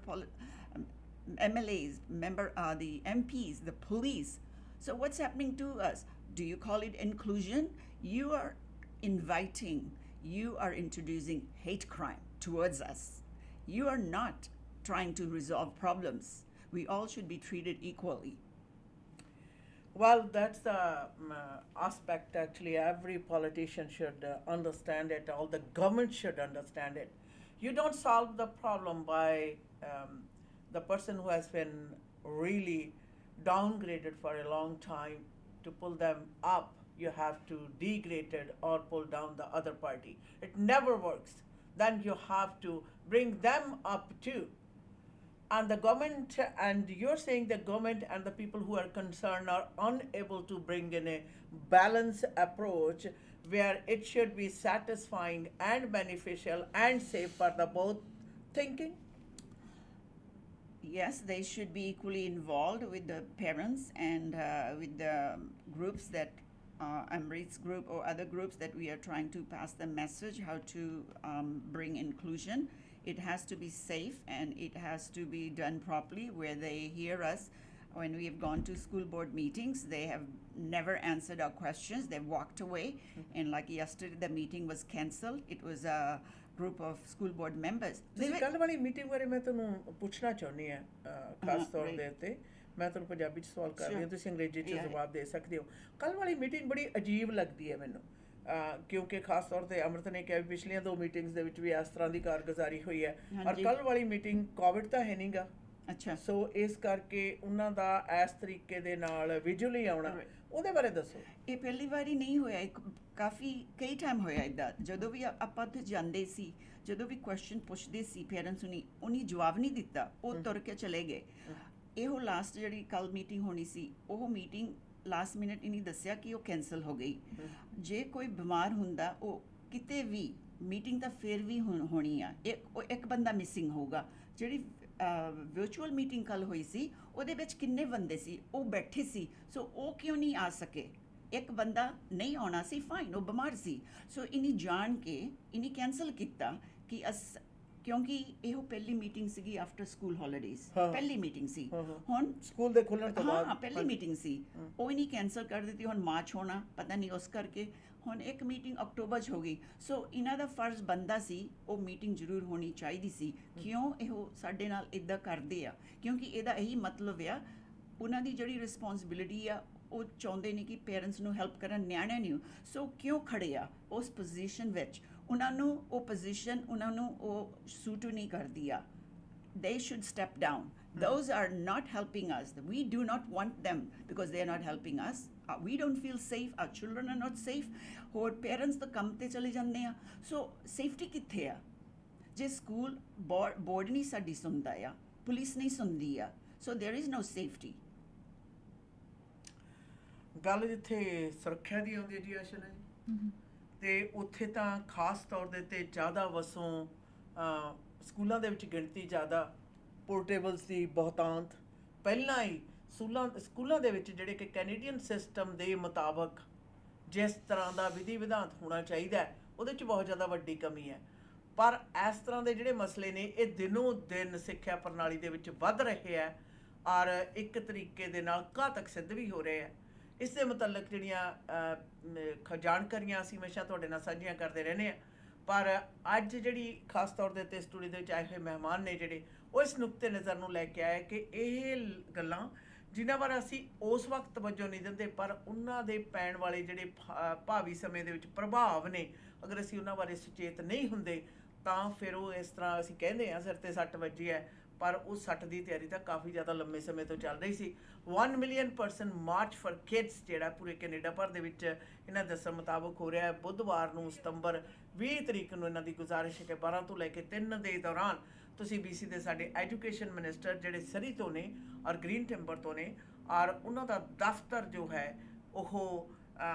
MLAs, the MPs, the police. So what's happening to us? Do you call it inclusion? You are inviting, you are introducing hate crime towards us. You are not trying to resolve problems. We all should be treated equally. Well, that's the aspect actually every politician should understand it, all the government should understand it. You don't solve the problem by the person who has been really downgraded for a long time. To pull them up, you have to degrade it or pull down the other party. It never works. Then you have to bring them up too. And the government, and you're saying the government and the people who are concerned are unable to bring in a balanced approach where it should be satisfying and beneficial and safe for the both thinking? Yes, they should be equally involved with the parents and with the groups that Amrit's group or other groups that we are trying to pass the message how to bring inclusion. It has to be safe and it has to be done properly where they hear us. When we have gone to school board meetings, they have never answered our questions. They've walked away. And like yesterday, the meeting was cancelled. It was a group of school board members. ਤੁਸੀਂ ਕੱਲ੍ਹ ਵਾਲੀ meeting ਬਾਰੇ ਮੈਂ ਤੁਹਾਨੂੰ ਪੁੱਛਣਾ ਚਾਹੁੰਦੀ ਹਾਂ ਖਾਸ ਤੌਰ ਦੇ ਉੱਤੇ ਮੈਂ ਤੁਹਾਨੂੰ ਪੰਜਾਬੀ 'ਚ ਸਵਾਲ ਕਰ ਰਹੀ ਹਾਂ ਤੁਸੀਂ ਅੰਗਰੇਜ਼ੀ 'ਚ ਜਵਾਬ ਦੇ ਸਕਦੇ ਹੋ ਕੱਲ੍ਹ ਵਾਲੀ ਮੀਟਿੰਗ ਬੜੀ ਅਜੀਬ ਲੱਗਦੀ ਹੈ ਮੈਨੂੰ ਕਿਉਂਕਿ ਖਾਸ ਤੌਰ 'ਤੇ ਅੰਮ੍ਰਿਤ ਨੇ ਕਿਹਾ ਵੀ ਪਿਛਲੀਆਂ 2 ਮੀਟਿੰਗਸ ਦੇ ਵਿੱਚ ਵੀ ਇਸ ਤਰ੍ਹਾਂ ਦੀ ਕਾਰਗੁਜ਼ਾਰੀ ਹੋਈ ਹੈ ਔਰ ਕੱਲ੍ਹ ਵਾਲੀ ਮੀਟਿੰਗ ਕੋਵਿਡ ਤਾਂ ਹੈ ਨਹੀਂਗਾ ਅੱਛਾ ਸੋ ਇਸ ਕਰਕੇ ਉਹਨਾਂ ਦਾ ਇਸ ਤਰੀਕੇ ਦੇ ਨਾਲ ਵਿਜ਼ੂਅਲੀ ਆਉਣਾ ਉਹਦੇ ਬਾਰੇ ਦੱਸੋ ਇਹ ਪਹਿਲੀ ਵਾਰੀ ਨਹੀਂ ਹੋਇਆ ਕਈ ਟਾਈਮ ਹੋਇਆ ਇੱਦਾਂ ਜਦੋਂ ਵੀ ਆਪਾਂ ਉੱਥੇ ਜਾਂਦੇ ਸੀ ਜਦੋਂ ਵੀ ਕੁਐਸਚਨ ਪੁੱਛਦੇ ਸੀ ਪੇਰੈਂਟਸ ਉਹਨੇ ਜਵਾਬ ਨਹੀਂ ਦਿੱਤਾ ਉਹ ਤੁਰ ਕੇ ਚਲੇ ਗਏ ਇਹੋ ਲਾਸਟ ਜਿਹੜੀ ਕੱਲ ਮੀਟਿੰਗ ਹੋਣੀ ਸੀ ਉਹ ਮੀਟਿੰਗ ਲਾਸਟ ਮਿੰਟ ਇਹਨੇ ਦੱਸਿਆ ਕਿ ਉਹ ਕੈਂਸਲ ਹੋ ਗਈ ਜੇ ਕੋਈ ਬਿਮਾਰ ਹੁੰਦਾ ਉਹ ਕਿਤੇ ਵੀ ਮੀਟਿੰਗ ਤਾਂ ਫਿਰ ਵੀ ਹੋਣੀ ਆ, ਇੱਕ ਬੰਦਾ ਮਿਸਿੰਗ ਹੋਊਗਾ। ਜਿਹੜੀ ਵਿਰਚੁਅਲ ਮੀਟਿੰਗ ਕੱਲ ਹੋਈ ਸੀ ਉਹਦੇ ਵਿੱਚ ਕਿੰਨੇ ਬੰਦੇ ਸੀ, ਉਹ ਬੈਠੇ ਸੀ, ਸੋ ਉਹ ਕਿਉਂ ਨਹੀਂ ਆ ਸਕੇ? ਇੱਕ ਬੰਦਾ ਨਹੀਂ ਆਉਣਾ ਸੀ, ਫਾਈਨ, ਉਹ ਬਿਮਾਰ ਸੀ, ਸੋ ਇਨੀ ਜਾਣ ਕੇ ਇਨੀ ਕੈਂਸਲ ਕੀਤਾ ਕਿ ਕਿਉਂਕਿ ਇਹੋ ਪਹਿਲੀ ਮੀਟਿੰਗ ਸੀਗੀ ਆਫਟਰ ਸਕੂਲ ਹੌਲੀਡੇਜ਼, ਪਹਿਲੀ ਮੀਟਿੰਗ ਸੀ। ਹੁਣ ਸਕੂਲ ਦੇ ਖੁੱਲ੍ਹਣ ਤੋਂ ਬਾਅਦ ਹਾਂ ਪਹਿਲੀ ਮੀਟਿੰਗ ਸੀ, ਉਹ ਹੀ ਨਹੀਂ ਕੈਂਸਲ ਕਰ ਦਿੱਤੀ। ਹੁਣ ਮਾਰਚ ਹੋਣਾ ਪਤਾ ਨਹੀਂ ਉਸ ਕਰਕੇ ਹੁਣ ਇੱਕ ਮੀਟਿੰਗ ਅਕਤੂਬਰ 'ਚ ਹੋ ਗਈ। ਸੋ ਇਹਨਾਂ ਦਾ ਫਰਜ਼ ਬਣਦਾ ਸੀ ਉਹ ਮੀਟਿੰਗ ਜ਼ਰੂਰ ਹੋਣੀ ਚਾਹੀਦੀ ਸੀ। ਕਿਉਂ ਇਹੋ ਸਾਡੇ ਨਾਲ ਇੱਦਾਂ ਕਰਦੇ ਆ? ਕਿਉਂਕਿ ਇਹਦਾ ਇਹੀ ਮਤਲਬ ਆ ਉਹਨਾਂ ਦੀ ਜਿਹੜੀ ਰਿਸਪੌਂਸਿਬਿਲਿਟੀ ਆ, ਉਹ ਚਾਹੁੰਦੇ ਨੇ ਕਿ ਪੇਰੈਂਟਸ ਨੂੰ ਹੈਲਪ ਕਰਨ ਨਿਆਣਿਆਂ ਨੂੰ। ਸੋ ਕਿਉਂ ਖੜੇ ਆ ਉਸ ਪੋਜੀਸ਼ਨ ਵਿੱਚ? ਉਹਨਾਂ ਨੂੰ ਉਹ ਪੋਜੀਸ਼ਨ ਉਹਨਾਂ ਨੂੰ ਉਹ ਸੂਟ ਨਹੀਂ ਕਰਦੀ ਆ। They should step down. Those are not helping us. We do not want them because they are not helping us. We don't feel safe. Our children are not safe. ਹੋਰ parents ਤਾਂ ਕੰਮ ਤੇ ਚਲੇ ਜਾਂਦੇ ਆ, ਸੋ ਸੇਫਟੀ ਕਿੱਥੇ ਆ? ਜੇ ਸਕੂਲ ਬੋਰਡ ਨਹੀਂ ਸਾਡੀ ਸੁਣਦਾ ਆ, ਪੁਲਿਸ ਨਹੀਂ ਸੁਣਦੀ ਆ, ਸੋ there is no safety. ਗੱਲ ਜਿੱਥੇ ਸੁਰੱਖਿਆ ਦੀ ਆਉਂਦੀ ਹੈ ਜੀ ਆਸ਼ਨਾ ਜੀ, ਤੇ ਉੱਥੇ ਤਾਂ ਖਾਸ ਤੌਰ ਦੇ ਉੱਤੇ ਜ਼ਿਆਦਾ ਵਸੋਂ ਸਕੂਲਾਂ ਦੇ ਵਿੱਚ ਗਿਣਤੀ ਜ਼ਿਆਦਾ, ਪੋਰਟੇਬਲਸ ਦੀ ਬਹੁਤਾਂਤ। ਪਹਿਲਾਂ ਹੀ ਸਕੂਲਾਂ ਦੇ ਵਿੱਚ ਜਿਹੜੇ ਕਿ ਕੈਨੇਡੀਅਨ ਸਿਸਟਮ ਦੇ ਮੁਤਾਬਕ ਜਿਸ ਤਰ੍ਹਾਂ ਦਾ ਵਿਧੀ ਵਿਧਾਨਤ ਹੋਣਾ ਚਾਹੀਦਾ, ਉਹਦੇ 'ਚ ਬਹੁਤ ਜ਼ਿਆਦਾ ਵੱਡੀ ਕਮੀ ਹੈ। ਪਰ ਇਸ ਤਰ੍ਹਾਂ ਦੇ ਜਿਹੜੇ ਮਸਲੇ ਨੇ ਇਹ ਦਿਨੋਂ ਦਿਨ ਸਿੱਖਿਆ ਪ੍ਰਣਾਲੀ ਦੇ ਵਿੱਚ ਵੱਧ ਰਹੇ ਹੈ ਔਰ ਇੱਕ ਤਰੀਕੇ ਦੇ ਨਾਲ ਘਾਤਕ ਸਿੱਧ ਵੀ ਹੋ ਰਹੇ ਹੈ। ਇਸ ਦੇ ਮੁਤਲਕ ਜਿਹੜੀਆਂ ਜਾਣਕਾਰੀਆਂ ਅਸੀਂ ਹਮੇਸ਼ਾ ਤੁਹਾਡੇ ਨਾਲ ਸਾਂਝੀਆਂ ਕਰਦੇ ਰਹਿੰਦੇ ਹਾਂ, ਪਰ ਅੱਜ ਜਿਹੜੀ ਖਾਸ ਤੌਰ ਦੇ ਉੱਤੇ ਸਟੂਡੀਓ ਦੇ ਵਿੱਚ ਆਏ ਹੋਏ ਮਹਿਮਾਨ ਨੇ ਜਿਹੜੇ, ਉਹ ਇਸ ਨੁਕਤੇ ਨਜ਼ਰ ਨੂੰ ਲੈ ਕੇ ਆਏ ਕਿ ਇਹ ਗੱਲਾਂ ਜਿਨ੍ਹਾਂ ਬਾਰੇ ਅਸੀਂ ਉਸ ਵਕਤ ਤਵੱਜੋ ਨਹੀਂ ਦਿੰਦੇ, ਪਰ ਉਹਨਾਂ ਦੇ ਪੈਣ ਵਾਲੇ ਜਿਹੜੇ ਭਾਵੀ ਸਮੇਂ ਦੇ ਵਿੱਚ ਪ੍ਰਭਾਵ ਨੇ, ਅਗਰ ਅਸੀਂ ਉਹਨਾਂ ਬਾਰੇ ਸੁਚੇਤ ਨਹੀਂ ਹੁੰਦੇ ਤਾਂ ਫਿਰ ਉਹ ਇਸ ਤਰ੍ਹਾਂ ਅਸੀਂ ਕਹਿੰਦੇ ਹਾਂ ਸਿਰ 'ਤੇ ਸੱਟ ਵੱਜੀ ਹੈ, ਪਰ ਉਹ ਸੱਟ ਦੀ ਤਿਆਰੀ ਤਾਂ ਕਾਫੀ ਜ਼ਿਆਦਾ ਲੰਮੇ ਸਮੇਂ ਤੋਂ ਚੱਲ ਰਹੀ ਸੀ। 1 million person March for kids ਜਿਹੜਾ ਪੂਰੇ ਕੈਨੇਡਾ ਭਰ ਦੇ ਵਿੱਚ ਇਹਨਾਂ ਦੱਸਣ ਮੁਤਾਬਕ ਹੋ ਰਿਹਾ ਹੈ। ਬੁੱਧਵਾਰ ਨੂੰ ਸਤੰਬਰ 20 ਤਰੀਕ ਨੂੰ ਇਹਨਾਂ ਦੀ ਗੁਜ਼ਾਰਿਸ਼ ਹੈ ਕਿ 12 ਤੋਂ ਲੈ ਕੇ 3 ਦੇ ਦੌਰਾਨ ਤੁਸੀਂ BC ਦੇ ਸਾਡੇ ਐਜੂਕੇਸ਼ਨ ਮਿਨਿਸਟਰ ਜਿਹੜੇ ਸਰੀ ਤੋਂ ਨੇ ਔਰ ਗ੍ਰੀਨ ਟਿੰਬਰ ਤੋਂ ਨੇ, ਔਰ ਉਹਨਾਂ ਦਾ ਦਫ਼ਤਰ ਜੋ ਹੈ ਉਹ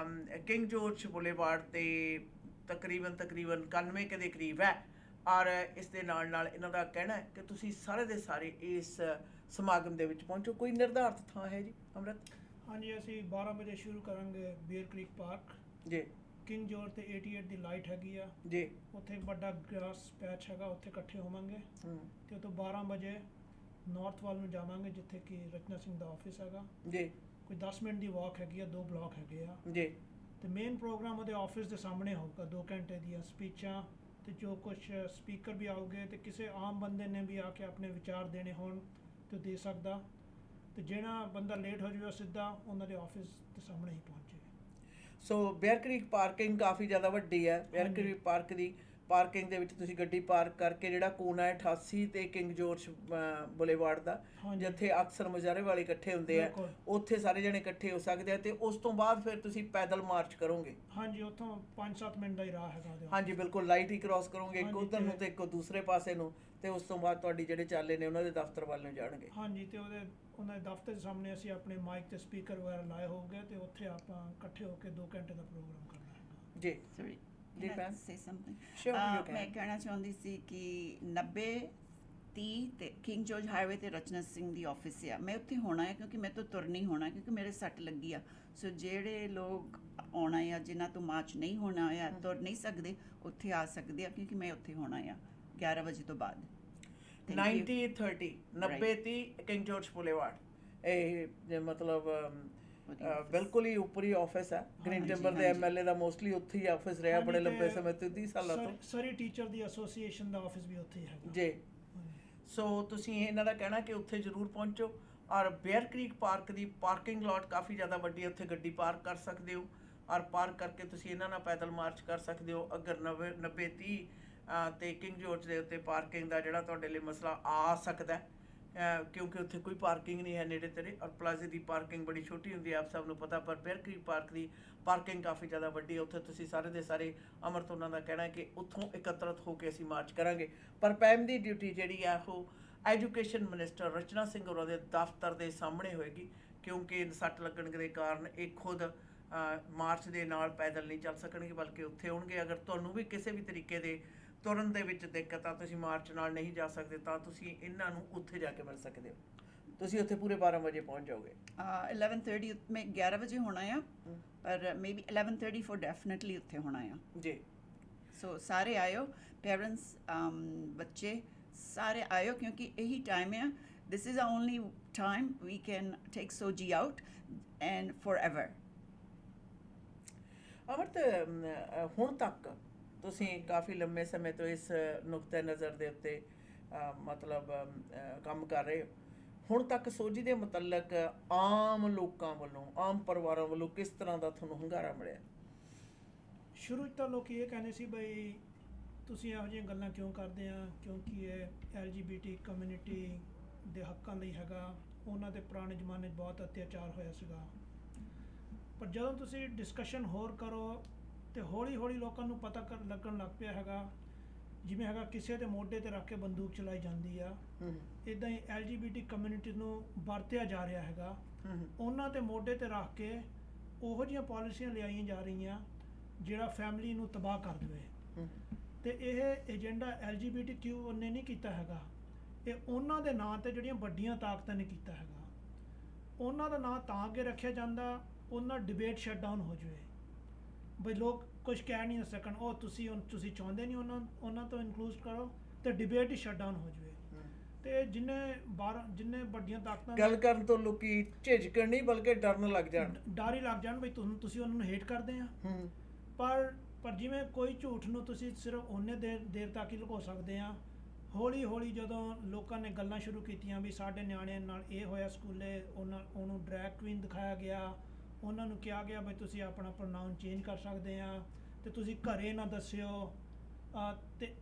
ਕਿੰਗ ਜੋਰਜ ਬੁਲੇਵਾਰਡ 'ਤੇ ਤਕਰੀਬਨ 91 ਦੇ ਕਰੀਬ ਹੈ। ਔਰ ਇਸ ਦੇ ਨਾਲ ਇਹਨਾਂ ਦਾ ਕਹਿਣਾ ਹੈ ਕਿ ਤੁਸੀਂ ਸਾਰੇ ਦੇ ਸਾਰੇ ਇਸ ਸਮਾਗਮ ਦੇ ਵਿੱਚ ਪਹੁੰਚੋ। ਕੋਈ ਨਿਰਧਾਰਤ ਥਾਂ ਹੈ ਜੀ ਅੰਮ੍ਰਿਤ? ਹਾਂਜੀ, ਅਸੀਂ 12 ਵਜੇ ਸ਼ੁਰੂ ਕਰਾਂਗੇ ਬੀਅਰ ਕ੍ਰੀਕ ਪਾਰਕ ਜੀ, ਕਿੰਗ ਜੋਰਜ ਤੇ 88 ਦੀ ਲਾਈਟ ਹੈਗੀ ਆ ਜੀ, ਉੱਥੇ ਇੱਕ ਵੱਡਾ ਗ੍ਰਾਸ ਪੈਚ ਹੈਗਾ, ਉੱਥੇ ਇਕੱਠੇ ਹੋਵਾਂਗੇ ਤੇ ਉੱਥੋਂ 12 ਵਜੇ ਨਾਰਥ ਵੱਲ ਨੂੰ ਜਾਵਾਂਗੇ ਜਿੱਥੇ ਕਿ ਰਚਨਾ ਸਿੰਘ ਦਾ ਆਫਿਸ ਹੈਗਾ ਜੀ। ਕੋਈ 10 ਮਿੰਟ ਦੀ ਵਾਕ ਹੈਗੀ ਆ, 2 ਬਲਾਕ ਹੈਗੇ ਆ ਜੀ। ਤੇ ਮੇਨ ਪ੍ਰੋਗਰਾਮ ਉਹਦੇ ਆਫਿਸ ਦੇ ਸਾਹਮਣੇ ਹੋਊਗਾ, 2 ਘੰਟੇ ਦੀਆਂ ਸਪੀਚਾਂ ਤੇ ਜੋ ਕੁਛ ਸਪੀਕਰ ਵੀ ਆਉਗੇ ਤੇ ਕਿਸੇ ਆਮ ਬੰਦੇ ਨੇ ਵੀ ਆ ਕੇ ਆਪਣੇ ਵਿਚਾਰ ਦੇਣੇ ਹੋਣ ਤੇ ਦੇ ਸਕਦਾ, ਤੇ ਜਿਹੜਾ ਬੰਦਾ ਲੇਟ ਹੋ ਜਾਵੇ ਸਿੱਧਾ ਉਹਨਾਂ ਦੇ ਆਫਿਸ ਦੇ ਸਾਹਮਣੇ ਹੀ ਪਹੁੰਚੇ। ਸੋ ਬੀਅਰ ਕ੍ਰੀਕ ਪਾਰਕਿੰਗ ਕਾਫੀ ਜ਼ਿਆਦਾ ਵੱਡੀ ਹੈ। ਬੀਅਰ ਕ੍ਰੀਕ ਪਾਰਕ ਦੀ ਪਾਰਕਿੰਗ ਦੇ ਵਿੱਚ ਤੁਸੀਂ ਗੱਡੀ ਪਾਰਕ ਕਰਕੇ ਜਿਹੜਾ ਕੋਨਾ ਹੈ 88 ਤੇ ਕਿੰਗ ਜੋਰਜ ਬੁਲੇਵਾਰਡ ਦਾ, ਜਿੱਥੇ ਅਕਸਰ ਮੁਜ਼ਾਹਰੇ ਵਾਲੇ ਇਕੱਠੇ ਹੁੰਦੇ ਆ, ਉੱਥੇ ਸਾਰੇ ਜਣੇ ਇਕੱਠੇ ਹੋ ਸਕਦੇ ਆ। ਤੇ ਉਸ ਤੋਂ ਬਾਅਦ ਫਿਰ ਤੁਸੀਂ ਪੈਦਲ ਮਾਰਚ ਕਰੋਗੇ? ਹਾਂਜੀ, ਉੱਥੋਂ 5-7 ਮਿੰਟ ਦਾ ਹੀ ਰਾਹ ਹੈਗਾ ਉਹਦੇ। ਹਾਂਜੀ ਬਿਲਕੁਲ, ਲਾਈਟ ਹੀ ਕ੍ਰਾਸ ਕਰੋਗੇ, ਇੱਕ ਉੱਧਰ ਨੂੰ ਤੇ ਇੱਕ ਦੂਸਰੇ ਪਾਸੇ ਨੂੰ, ਤੇ ਉਸ ਤੋਂ ਬਾਅਦ ਤੁਹਾਡੀ ਜਿਹੜੇ ਚਾਲੇ ਨੇ ਉਹਨਾਂ ਦੇ ਦਫ਼ਤਰ ਵੱਲ ਨੂੰ ਜਾਣਗੇ। ਹਾਂਜੀ, ਤੇ ਉਹਨਾਂ ਦੇ ਦਫ਼ਤਰ ਦੇ ਸਾਹਮਣੇ ਅਸੀਂ ਆਪਣੇ ਮਾਈਕ ਤੇ ਸਪੀਕਰ ਵਗੈਰਾ ਲਾਏ ਹੋਗੇ ਤੇ ਉੱਥੇ ਆਪਾਂ ਇਕੱਠੇ ਹੋ ਕੇ 2 ਘੰਟੇ ਦਾ ਪ੍ਰੋਗਰਾਮ ਕਰਨਾ ਹੈਗਾ ਜੀ। Sorry, can I say something? Sure, you can. ਮੈਂ ਕਹਿਣਾ ਚਾਹੁੰਦੀ ਸੀ ਕਿ 90-30 ਤੇ ਕਿੰਗ ਜੋਰਜ ਹਾਈਵੇ ਤੇ ਰਚਨਾ ਸਿੰਘ ਦੀ ਆਫਿਸ ਆ, ਮੈਂ ਉੱਥੇ ਹੋਣਾ ਹੈ ਕਿਉਂਕਿ ਮੈਂ ਤੋਂ ਤੁਰ ਨਹੀਂ ਹੋਣਾ ਕਿਉਂਕਿ ਮੇਰੇ ਸੱਟ ਲੱਗੀ ਆ। ਸੋ ਜਿਹੜੇ ਲੋਕ ਆਉਣਾ ਆ, ਜਿਨ੍ਹਾਂ ਤੋਂ ਮਾਰਚ ਨਹੀਂ ਹੋਣਾ ਆ, ਤੁਰ ਨਹੀਂ ਸਕਦੇ, ਉੱਥੇ ਆ ਸਕਦੇ ਆ ਕਿਉਂਕਿ ਮੈਂ ਉੱਥੇ ਹੋਣਾ ਆ 11 ਵਜੇ ਤੋਂ ਬਾਅਦ। 90-30 90-30 ਕਿੰਗ ਜੋਰਜ ਬੁਲੇਵਾਰਡ, ਇਹ ਮਤਲਬ ਬਿਲਕੁਲ ਹੀ ਉੱਪਰੀ ਆਫਿਸ ਹੈ। ਗ੍ਰੀਨ ਟਿੰਬਰ ਦੇ MLA ਦਾ ਮੋਸਟਲੀ ਉੱਥੇ ਹੀ ਆਫਿਸ ਰਿਹਾ ਬੜੇ ਲੰਬੇ ਸਮੇਂ ਤੋਂ, 30 ਸਾਲਾਂ ਤੋਂ। ਸਰੀ ਟੀਚਰ ਦੀ ਐਸੋਸੀਏਸ਼ਨ ਦਾ ਆਫਿਸ ਵੀ ਉੱਥੇ ਹੀ ਹੈਗਾ ਜੀ। ਸੋ ਤੁਸੀਂ ਇਹਨਾਂ ਦਾ ਕਹਿਣਾ ਕਿ ਉੱਥੇ ਜ਼ਰੂਰ ਪਹੁੰਚੋ। ਔਰ ਬੀਅਰ ਕ੍ਰੀਕ ਪਾਰਕ ਦੀ ਪਾਰਕਿੰਗ ਲਾਟ ਕਾਫੀ ਜ਼ਿਆਦਾ ਵੱਡੀ ਹੈ, ਉੱਥੇ ਗੱਡੀ ਪਾਰਕ ਕਰ ਸਕਦੇ ਹੋ ਔਰ ਪਾਰਕ ਕਰਕੇ ਤੁਸੀਂ ਇਹਨਾਂ ਨਾਲ ਪੈਦਲ ਮਾਰਚ ਕਰ ਸਕਦੇ ਹੋ। ਅਗਰ 90-30 ਤੇ ਕਿੰਗ ਜੋਰਜ ਦੇ ਉੱਤੇ ਪਾਰਕਿੰਗ ਦਾ ਜਿਹੜਾ ਤੁਹਾਡੇ ਲਈ ਮਸਲਾ ਆ ਸਕਦਾ, ਕਿਉਂਕਿ ਉੱਥੇ ਕੋਈ ਪਾਰਕਿੰਗ ਨਹੀਂ ਹੈ ਨੇੜੇ ਤੇੜੇ, ਔਰ ਪਲਾਜ਼ੇ ਦੀ ਪਾਰਕਿੰਗ ਬੜੀ ਛੋਟੀ ਹੁੰਦੀ ਹੈ, ਆਪ ਸਭ ਨੂੰ ਪਤਾ। ਪਰ ਬੀਅਰ ਕ੍ਰੀਕ ਪਾਰਕ ਦੀ ਪਾਰਕਿੰਗ ਕਾਫੀ ਜ਼ਿਆਦਾ ਵੱਡੀ ਹੈ, ਉੱਥੇ ਤੁਸੀਂ ਸਾਰੇ ਦੇ ਸਾਰੇ, ਅਮਰਤ ਉਹਨਾਂ ਦਾ ਕਹਿਣਾ ਹੈ ਕਿ ਉੱਥੋਂ ਇਕੱਤਰਤ ਹੋ ਕੇ ਅਸੀਂ ਮਾਰਚ ਕਰਾਂਗੇ। ਪਰ ਪੈਮ ਦੀ ਡਿਊਟੀ ਜਿਹੜੀ ਹੈ ਉਹ ਐਜੂਕੇਸ਼ਨ ਮਿਨਿਸਟਰ ਰਚਨਾ ਸਿੰਘ ਹੋਰਾਂ ਦੇ ਦਫ਼ਤਰ ਦੇ ਸਾਹਮਣੇ ਹੋਏਗੀ, ਕਿਉਂਕਿ ਸੱਟ ਲੱਗਣ ਦੇ ਕਾਰਨ ਇਹ ਖੁਦ ਮਾਰਚ ਦੇ ਨਾਲ ਪੈਦਲ ਨਹੀਂ ਚੱਲ ਸਕਣਗੇ, ਬਲਕਿ ਉੱਥੇ ਹੋਣਗੇ। ਅਗਰ ਤੁਹਾਨੂੰ ਵੀ ਕਿਸੇ ਵੀ ਤਰੀਕੇ ਦੇ ਤੁਰਨ ਦੇ ਵਿੱਚ ਦਿੱਕਤ ਆ, ਤੁਸੀਂ ਮਾਰਚ ਨਾਲ ਨਹੀਂ ਜਾ ਸਕਦੇ, ਤਾਂ ਤੁਸੀਂ ਇਹਨਾਂ ਨੂੰ ਉੱਥੇ ਜਾ ਕੇ ਮਿਲ ਸਕਦੇ ਹੋ। ਤੁਸੀਂ ਉੱਥੇ ਪੂਰੇ 12 ਵਜੇ ਪਹੁੰਚ ਜਾਓਗੇ। 11:30 में 11 बजे होना है, पर मे बी 11:34 डेफिनेटली उत्थे होना है जी। सो सारे आयो, पेरेंट्स, बच्चे सारे आयो, क्योंकि यही टाइम है, this is the only time we can take सोजी out and forever. Amrit, ਹੁਣ ਤੱਕ ਤੁਸੀਂ ਕਾਫੀ ਲੰਮੇ ਸਮੇਂ ਤੋਂ ਇਸ ਨੁਕਤੇ ਨਜ਼ਰ ਦੇ ਉੱਤੇ ਮਤਲਬ ਕੰਮ ਕਰ ਰਹੇ ਹੋ। ਹੁਣ ਤੱਕ ਸੋਝੀ ਦੇ ਮੁਤਲਕ ਆਮ ਲੋਕਾਂ ਵੱਲੋਂ, ਆਮ ਪਰਿਵਾਰਾਂ ਵੱਲੋਂ ਕਿਸ ਤਰ੍ਹਾਂ ਦਾ ਤੁਹਾਨੂੰ ਹੁੰਗਾਰਾ ਮਿਲਿਆ? ਸ਼ੁਰੂ 'ਚ ਤਾਂ ਲੋਕ ਇਹ ਕਹਿੰਦੇ ਸੀ ਬਈ ਤੁਸੀਂ ਇਹੋ ਜਿਹੀਆਂ ਗੱਲਾਂ ਕਿਉਂ ਕਰਦੇ ਆ, ਕਿਉਂਕਿ ਇਹ LGBT ਕਮਿਊਨਿਟੀ ਦੇ ਹੱਕਾਂ ਲਈ ਹੈਗਾ, ਉਹਨਾਂ ਦੇ ਪੁਰਾਣੇ ਜ਼ਮਾਨੇ 'ਚ ਬਹੁਤ ਅਤਿਆਚਾਰ ਹੋਇਆ ਸੀਗਾ। ਪਰ ਜਦੋਂ ਤੁਸੀਂ ਡਿਸਕਸ਼ਨ ਹੋਰ ਕਰੋ ਤੇ ਹੌਲੀ ਹੌਲੀ ਲੋਕਾਂ ਨੂੰ ਪਤਾ ਲੱਗਣ ਲੱਗ ਪਿਆ ਹੈਗਾ, ਜਿਵੇਂ ਹੈਗਾ ਕਿਸੇ ਦੇ ਮੋਢੇ ਤੇ ਰੱਖ ਕੇ ਬੰਦੂਕ ਚਲਾਈ ਜਾਂਦੀ ਆ, ਇੱਦਾਂ ਹੀ LGBT ਕਮਿਊਨਿਟੀ ਨੂੰ ਵਰਤਿਆ ਜਾ ਰਿਹਾ ਹੈਗਾ। ਉਹਨਾਂ ਦੇ ਮੋਢੇ ਤੇ ਰੱਖ ਕੇ ਉਹੋ ਜਿਹੀਆਂ ਪਾਲਿਸੀਆਂ ਲਿਆਈਆਂ ਜਾ ਰਹੀਆਂ ਜਿਹੜਾ ਫੈਮਿਲੀ ਨੂੰ ਤਬਾਹ ਕਰ ਦੇਵੇ। ਤੇ ਇਹ ਏਜੰਡਾ LGBTQ ਉਹਨੇ ਨਹੀਂ ਕੀਤਾ ਹੈਗਾ, ਇਹ ਉਹਨਾਂ ਦੇ ਨਾਂ ਤੇ ਜਿਹੜੀਆਂ ਵੱਡੀਆਂ ਤਾਕਤਾਂ ਨੇ ਕੀਤਾ ਹੈਗਾ। ਉਹਨਾਂ ਦਾ ਨਾਂ ਤਾਂ ਅੱਗੇ ਰੱਖਿਆ ਜਾਂਦਾ, ਉਹਨਾਂ ਡਿਬੇਟ ਸ਼ਟ ਡਾਊਨ ਹੋ ਜਾਵੇ, ਬਈ ਲੋਕ ਕੁਝ ਕਹਿ ਨਹੀਂ ਸਕਣ, ਉਹ ਤੁਸੀਂ ਚਾਹੁੰਦੇ ਨਹੀਂ ਉਹਨਾਂ ਤੋਂ ਇਨਕਲੂਡ ਕਰੋ, ਤੇ ਡਿਬੇਟ ਹੀ ਸ਼ਟ ਡਾਊਨ ਹੋ ਜਾਵੇ। ਤੇ ਜਿੰਨੇ ਵੱਡੀਆਂ ਤਾਕਤਾਂ ਗੱਲ ਕਰਨ ਤੋਂ ਲੋਕੀ ਝਿਜਕਣ ਨਹੀਂ, ਬਲਕਿ ਡਰਨ ਲੱਗ ਜਾਣ, ਡਰ ਹੀ ਲੱਗ ਜਾਣ ਬਈ ਤੁਸੀਂ ਉਹਨਾਂ ਨੂੰ ਹੇਟ ਕਰਦੇ ਆ। ਪਰ ਜਿਵੇਂ ਕੋਈ ਝੂਠ ਨੂੰ ਤੁਸੀਂ ਸਿਰਫ ਉਹਨੇ ਦੇਰ ਤੱਕ ਹੀ ਲੁਕੋ ਸਕਦੇ ਆ। ਹੌਲੀ ਹੌਲੀ ਜਦੋਂ ਲੋਕਾਂ ਨੇ ਗੱਲਾਂ ਸ਼ੁਰੂ ਕੀਤੀਆਂ ਵੀ ਸਾਡੇ ਨਿਆਣਿਆਂ ਨਾਲ ਇਹ ਹੋਇਆ ਸਕੂਲੇ, ਉਹਨੂੰ ਡਰੈਗ ਕੁਈਨ ਦਿਖਾਇਆ ਗਿਆ, ਉਹਨਾਂ ਨੂੰ ਕਿਹਾ ਗਿਆ ਬਈ ਤੁਸੀਂ ਆਪਣਾ ਪ੍ਰੋਨਾਊਨ ਚੇਂਜ ਕਰ ਸਕਦੇ ਆ, ਤੇ ਤੁਸੀਂ ਘਰੇ ਨਾ ਦੱਸਿਓ। ਤੇ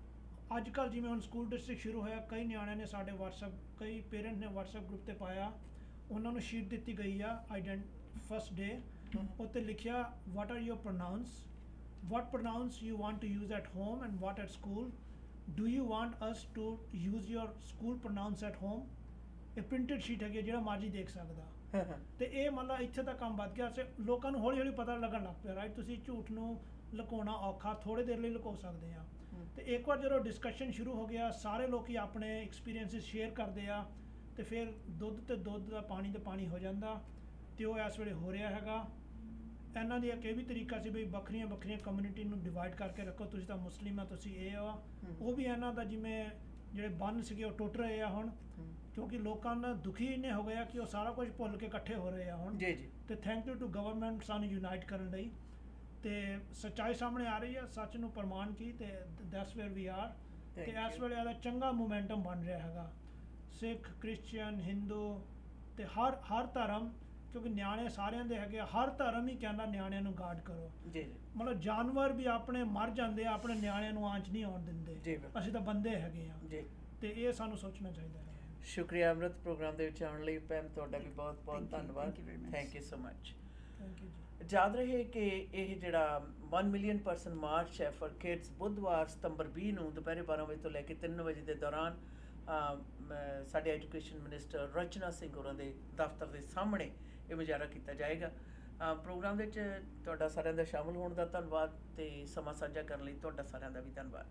ਅੱਜ ਕੱਲ੍ਹ ਜਿਵੇਂ ਹੁਣ ਸਕੂਲ ਡਿਸਟ੍ਰਿਕਟ ਸ਼ੁਰੂ ਹੋਇਆ, ਕਈ ਨਿਆਣਿਆਂ ਨੇ ਸਾਡੇ ਕਈ ਪੇਰੈਂਟ ਨੇ WhatsApp ਗਰੁੱਪ 'ਤੇ ਪਾਇਆ, ਉਹਨਾਂ ਨੂੰ ਸ਼ੀਟ ਦਿੱਤੀ ਗਈ ਆ ਫਸਟ ਡੇ, ਉੱਤੇ ਲਿਖਿਆ what are your pronouns, what pronouns you want to use at home and what at school, do you want us to use your school pronouns at home। ਇਹ ਪ੍ਰਿੰਟਡ ਸ਼ੀਟ ਹੈਗੀ, ਜਿਹੜਾ ਮਰਜ਼ੀ ਦੇਖ ਸਕਦਾ। ਤੇ ਇਹ ਮਤਲਬ ਇੱਥੇ ਤੱਕ ਕੰਮ ਵੱਧ ਗਿਆ, ਲੋਕਾਂ ਨੂੰ ਹੌਲੀ ਹੌਲੀ ਪਤਾ ਲੱਗਣ ਲੱਗ ਪਿਆ, ਰਾਈਟ, ਤੁਸੀਂ ਝੂਠ ਨੂੰ ਲੁਕਾਉਣਾ ਔਖਾ, ਥੋੜੇ ਦੇਰ ਲਈ ਲੁਕੋ ਸਕਦੇ ਆ। ਤੇ ਇੱਕ ਵਾਰ ਜਦੋਂ ਡਿਸਕਸ਼ਨ ਸ਼ੁਰੂ ਹੋ ਗਿਆ, ਸਾਰੇ ਲੋਕੀ ਆਪਣੇ ਐਕਸਪੀਰੀਅੰਸਿਸ ਸ਼ੇਅਰ ਕਰਦੇ ਆ, ਤੇ ਫਿਰ ਦੁੱਧ ਤੇ ਦੁੱਧ ਦਾ ਪਾਣੀ ਤੇ ਪਾਣੀ ਹੋ ਜਾਂਦਾ। ਤੇ ਉਹ ਇਸ ਵੇਲੇ ਹੋ ਰਿਹਾ ਹੈਗਾ। ਇਹਨਾਂ ਦੀ ਇੱਕ ਇਹ ਵੀ ਤਰੀਕਾ ਸੀ ਵੀ ਵੱਖਰੀਆਂ ਕਮਿਊਨਿਟੀ ਨੂੰ ਡਿਵਾਈਡ ਕਰਕੇ ਰੱਖੋ, ਤੁਸੀਂ ਤਾਂ ਮੁਸਲਿਮ ਆ, ਤੁਸੀਂ ਇਹ ਆ। ਉਹ ਵੀ ਇਹਨਾਂ ਦਾ ਜਿਵੇਂ ਜਿਹੜੇ ਬੰਨ ਸੀਗੇ ਉਹ ਟੁੱਟ ਰਹੇ ਆ ਹੁਣ, ਕਿਉਂਕਿ ਲੋਕਾਂ ਨੂੰ ਦੁਖੀ ਇੰਨੇ ਹੋ ਗਏ ਆ ਕਿ ਉਹ ਸਾਰਾ ਕੁਝ ਭੁੱਲ ਕੇ ਇਕੱਠੇ ਹੋ ਰਹੇ ਆ ਹੁਣ। ਜੀ ਜੀ। ਤੇ ਥੈਂਕ ਯੂ ਟੂ ਗਵਰਨਮੈਂਟ ਸਾਨੂੰ ਯੂਨਾਈਟ ਕਰਨ ਲਈ, ਤੇ ਸੱਚਾਈ ਸਾਹਮਣੇ ਆ ਰਹੀ ਆ, ਸੱਚ ਨੂੰ ਪ੍ਰਮਾਣ ਕੀ, ਤੇ ਦੈਟਸ ਵੇਅਰ ਵੀ ਆਰ। ਤੇ ਇਸ ਵੇਲੇ ਇਹਦਾ ਚੰਗਾ ਮੋਮੈਂਟਮ ਬਣ ਰਿਹਾ ਹੈਗਾ। ਸਿੱਖ, ਕ੍ਰਿਸਚੀਅਨ, ਹਿੰਦੂ ਤੇ ਹਰ ਧਰਮ, ਕਿਉਂਕਿ ਨਿਆਣੇ ਸਾਰਿਆਂ ਦੇ ਹੈਗੇ, ਹਰ ਧਰਮ ਹੀ ਕਹਿੰਦਾ ਨਿਆਣਿਆਂ ਨੂੰ ਗਾਰਡ ਕਰੋ। ਜੀ। ਮਤਲਬ ਜਾਨਵਰ ਵੀ ਆਪਣੇ ਮਰ ਜਾਂਦੇ ਆ, ਆਪਣੇ ਨਿਆਣਿਆਂ ਨੂੰ ਆਂਚ ਨਹੀਂ ਆਉਣ ਦਿੰਦੇ। ਅਸੀਂ ਤਾਂ ਬੰਦੇ ਹੈਗੇ ਆ ਜੀ, ਤੇ ਇਹ ਸਾਨੂੰ ਸੋਚਣਾ ਚਾਹੀਦਾ ਹੈ। ਸ਼ੁਕਰੀਆ ਅਮਰਤ, ਪ੍ਰੋਗਰਾਮ ਦੇ ਵਿੱਚ ਆਉਣ ਲਈ। ਭੈਣ ਤੁਹਾਡਾ ਵੀ ਬਹੁਤ ਬਹੁਤ ਧੰਨਵਾਦ। Thank you so much. Thank you ਜੀ। ਯਾਦ ਰਹੇ ਕਿ ਇਹ ਜਿਹੜਾ 1 ਮਿਲੀਅਨ ਪਰਸਨ ਮਾਰਚ ਹੈ ਫॉर ਕਿਡਸ, ਬੁੱਧਵਾਰ ਸਤੰਬਰ 20 ਨੂੰ ਦੁਪਹਿਰੇ 12 ਵਜੇ ਤੋਂ ਲੈ ਕੇ 3 ਵਜੇ ਦੇ ਦੌਰਾਨ ਸਾਡੇ ਐਜੂਕੇਸ਼ਨ ਮਿਨਿਸਟਰ ਰਚਨਾ ਸਿੰਘ ਹੋਰਾਂ ਦੇ ਦਫ਼ਤਰ ਦੇ ਸਾਹਮਣੇ ਇਹ ਮੁਜ਼ਾਹਰਾ ਕੀਤਾ ਜਾਏਗਾ। ਪ੍ਰੋਗਰਾਮ ਵਿੱਚ ਤੁਹਾਡਾ ਸਾਰਿਆਂ ਦਾ ਸ਼ਾਮਲ ਹੋਣ ਦਾ ਧੰਨਵਾਦ, ਤੇ ਸਮਾਂ ਸਾਂਝਾ ਕਰਨ ਲਈ ਤੁਹਾਡਾ ਸਾਰਿਆਂ ਦਾ ਵੀ ਧੰਨਵਾਦ।